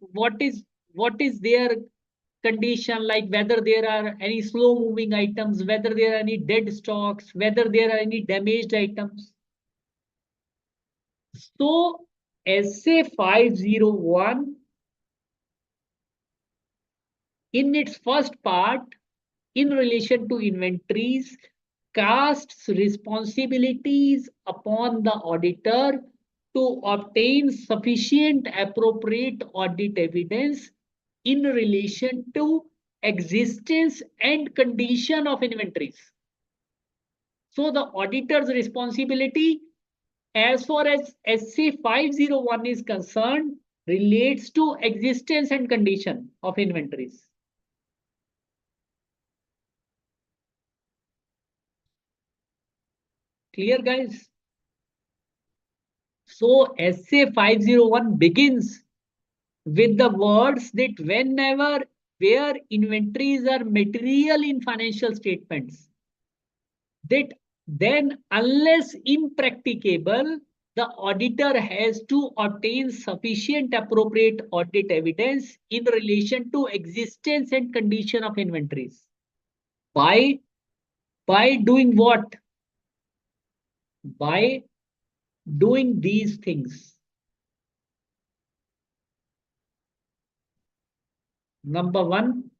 their condition, like whether there are any slow moving items, whether there are any dead stocks, whether there are any damaged items. So SA 501 in its first part in relation to inventories casts responsibilities upon the auditor to obtain sufficient appropriate audit evidence in relation to existence and condition of inventories. So the auditor's responsibility as far as SA 501 is concerned relates to existence and condition of inventories. Clear, guys? So SA 501 begins with the words that whenever where inventories are material in financial statements, that then unless impracticable, the auditor has to obtain sufficient appropriate audit evidence in relation to existence and condition of inventories. By doing what? By doing these things. Number one,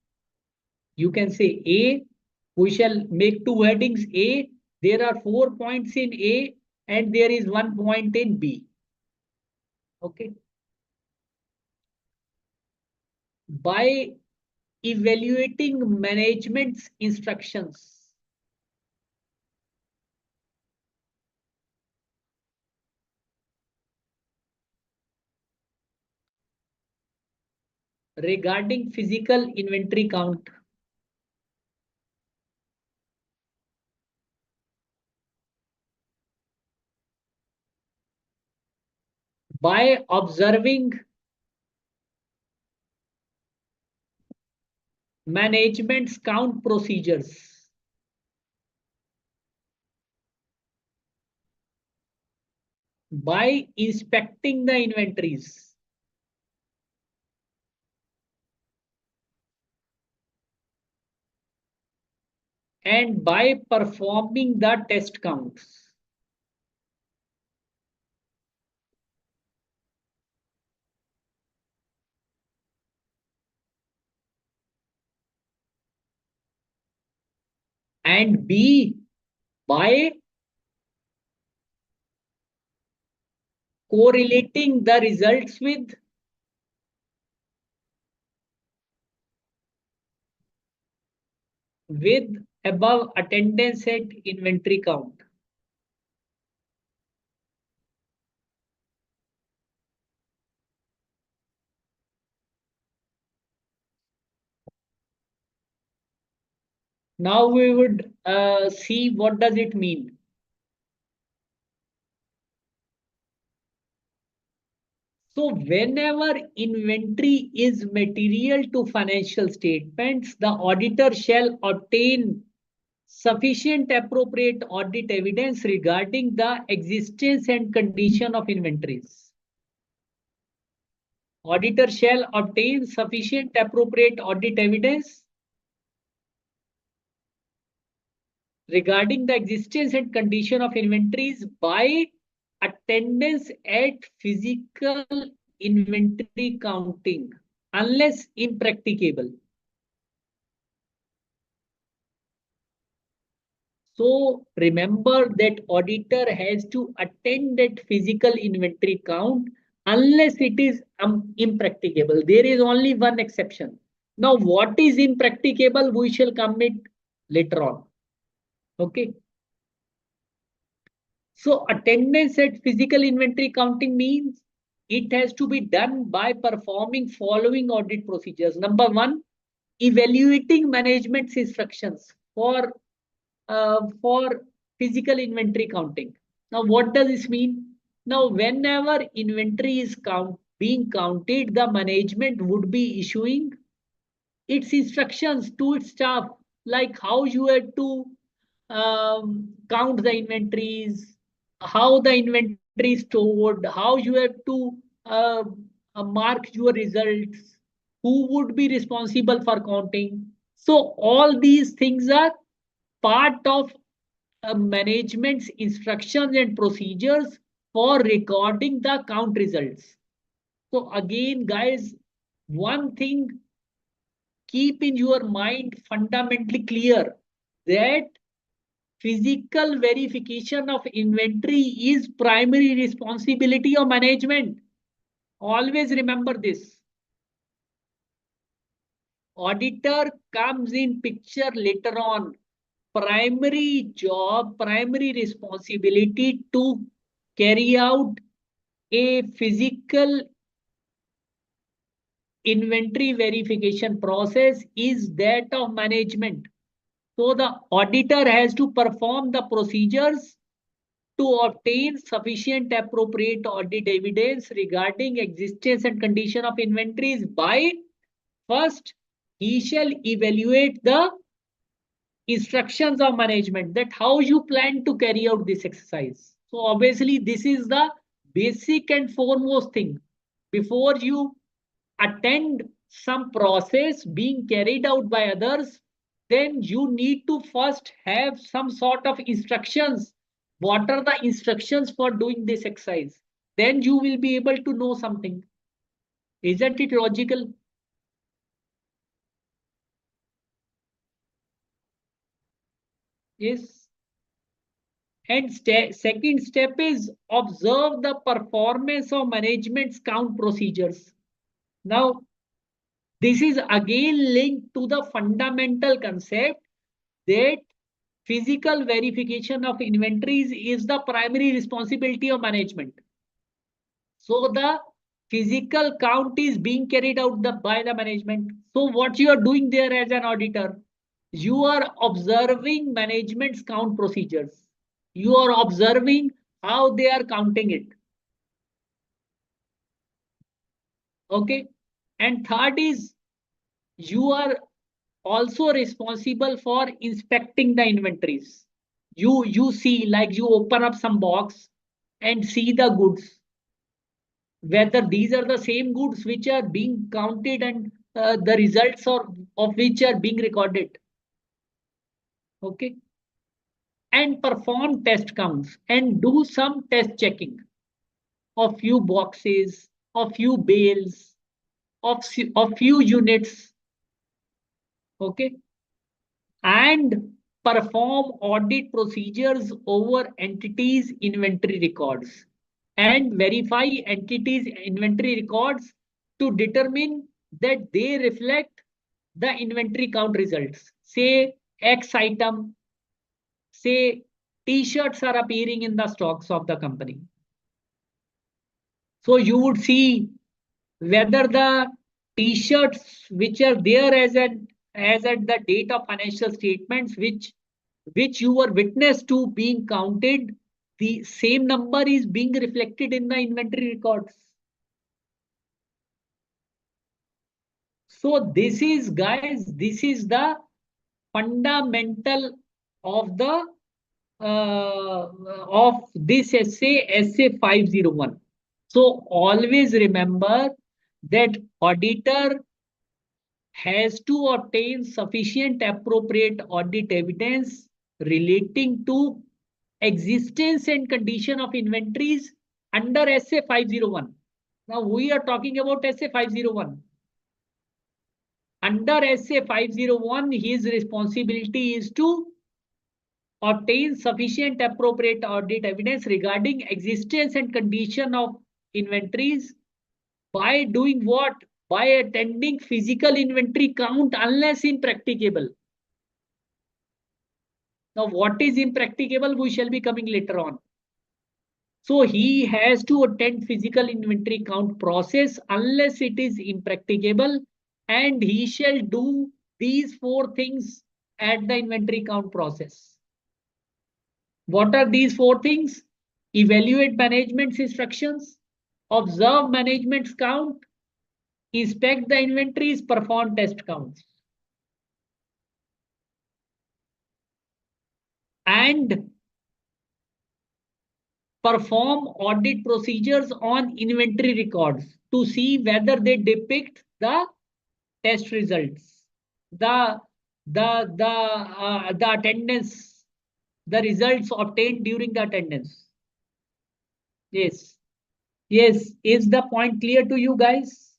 you can say A. We shall make two headings A. There are 4 points in A and there is 1 point in B. Okay. By evaluating management's instructions. Regarding physical inventory count. By observing management's count procedures. By inspecting the inventories. And by performing the test counts. And B, by correlating the results with above attendance at inventory count. Now we would see what does it mean. So whenever inventory is material to financial statements, the auditor shall obtain sufficient appropriate audit evidence regarding the existence and condition of inventories. Auditor shall obtain sufficient appropriate audit evidence regarding the existence and condition of inventories by attendance at physical inventory counting, unless impracticable. So remember that auditor has to attend that physical inventory count unless it is impracticable. There is only one exception. Now, what is impracticable? We shall come it later on. Okay. So attendance at physical inventory counting means it has to be done by performing following audit procedures. Number one, evaluating management's instructions for physical inventory counting. Now, what does this mean? Now, whenever inventory is being counted, the management would be issuing its instructions to its staff, like how you have to count the inventories, how the inventory is stored, how you have to uh, mark your results, who would be responsible for counting. So all these things are part of management's instructions and procedures for recording the count results. So again, guys, one thing keep in your mind fundamentally clear that physical verification of inventory is primary responsibility of management. Always remember this. Auditor comes in picture later on. Primary job, primary responsibility to carry out a physical inventory verification process is that of management. So the auditor has to perform the procedures to obtain sufficient appropriate audit evidence regarding existence and condition of inventories by first, he shall evaluate the instructions of management, that how you plan to carry out this exercise. So obviously this is the basic and foremost thing. Before you attend some process being carried out by others, then you need to first have some sort of instructions. What are the instructions for doing this exercise? Then you will be able to know something. Isn't it logical? Yes. And second step is observe the performance of management's count procedures. Now, this is again linked to the fundamental concept that physical verification of inventories is the primary responsibility of management. So the physical count is being carried out by the management. So what you are doing there as an auditor, you are observing management's count procedures. You are observing how they are counting it. Okay. And third is you are also responsible for inspecting the inventories. You see, like you open up some box and see the goods, whether these are the same goods which are being counted and the results of which are being recorded. Okay. And perform test counts and do some test checking of few boxes, of few bales, of few units. Okay. And perform audit procedures over entities' inventory records and verify entities' inventory records to determine that they reflect the inventory count results. Say X item, say T-shirts are appearing in the stocks of the company. So you would see whether the T-shirts which are there as at the date of financial statements, which you were witness to being counted, the same number is being reflected in the inventory records. So this is, guys, this is the fundamental of the of this essay 501. So always remember that auditor has to obtain sufficient appropriate audit evidence relating to existence and condition of inventories under SA 501. Now we are talking about SA 501. Under SA 501, his responsibility is to obtain sufficient appropriate audit evidence regarding existence and condition of inventories by doing what? By attending physical inventory count unless impracticable. Now, what is impracticable? We shall be coming later on. So he has to attend physical inventory count process unless it is impracticable, and he shall do these 4 things at the inventory count process. What are these 4 things? Evaluate management's instructions, observe management's count, inspect the inventories, perform test counts. And perform audit procedures on inventory records to see whether they depict the test results, the attendance, the results obtained during the attendance. Yes. Yes. Is the point clear to you guys?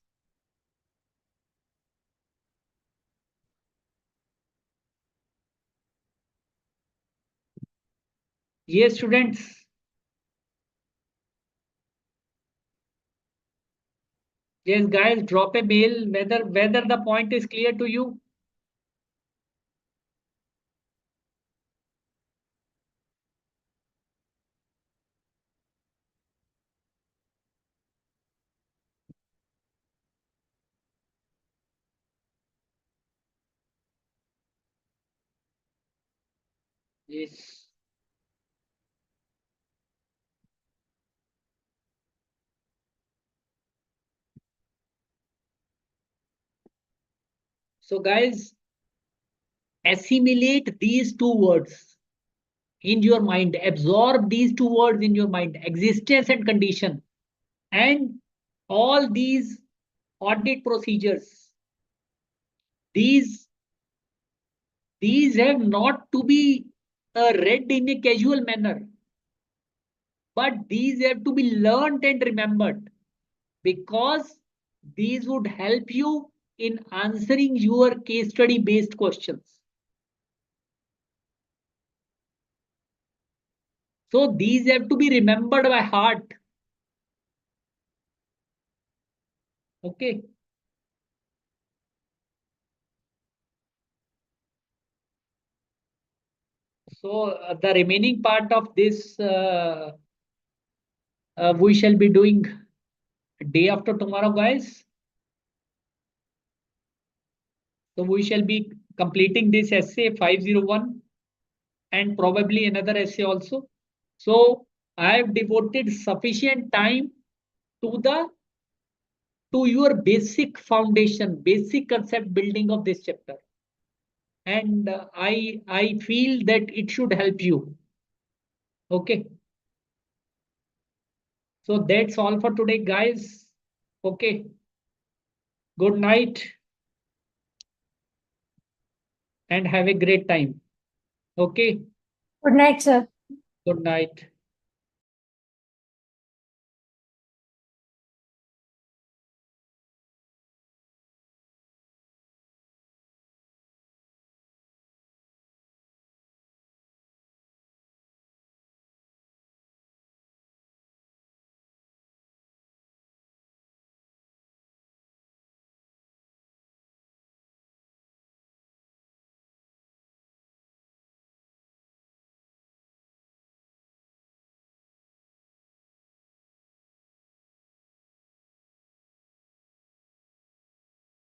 Yes, students. Yes, guys, drop a mail whether the point is clear to you. Yes. So, guys, assimilate these 2 words in your mind, absorb these 2 words in your mind, existence and condition, and all these audit procedures. These have not to be read in a casual manner, but these have to be learned and remembered, because these would help you in answering your case study based questions. So these have to be remembered by heart. Okay. So the remaining part of this we shall be doing day after tomorrow, guys. So we shall be completing this essay 501 and probably another essay also. So I have devoted sufficient time to your basic foundation, basic concept building of this chapter. And I feel that it should help you. Okay. So that's all for today, guys. Okay. Good night and have a great time. Okay. Good night, sir. Good night.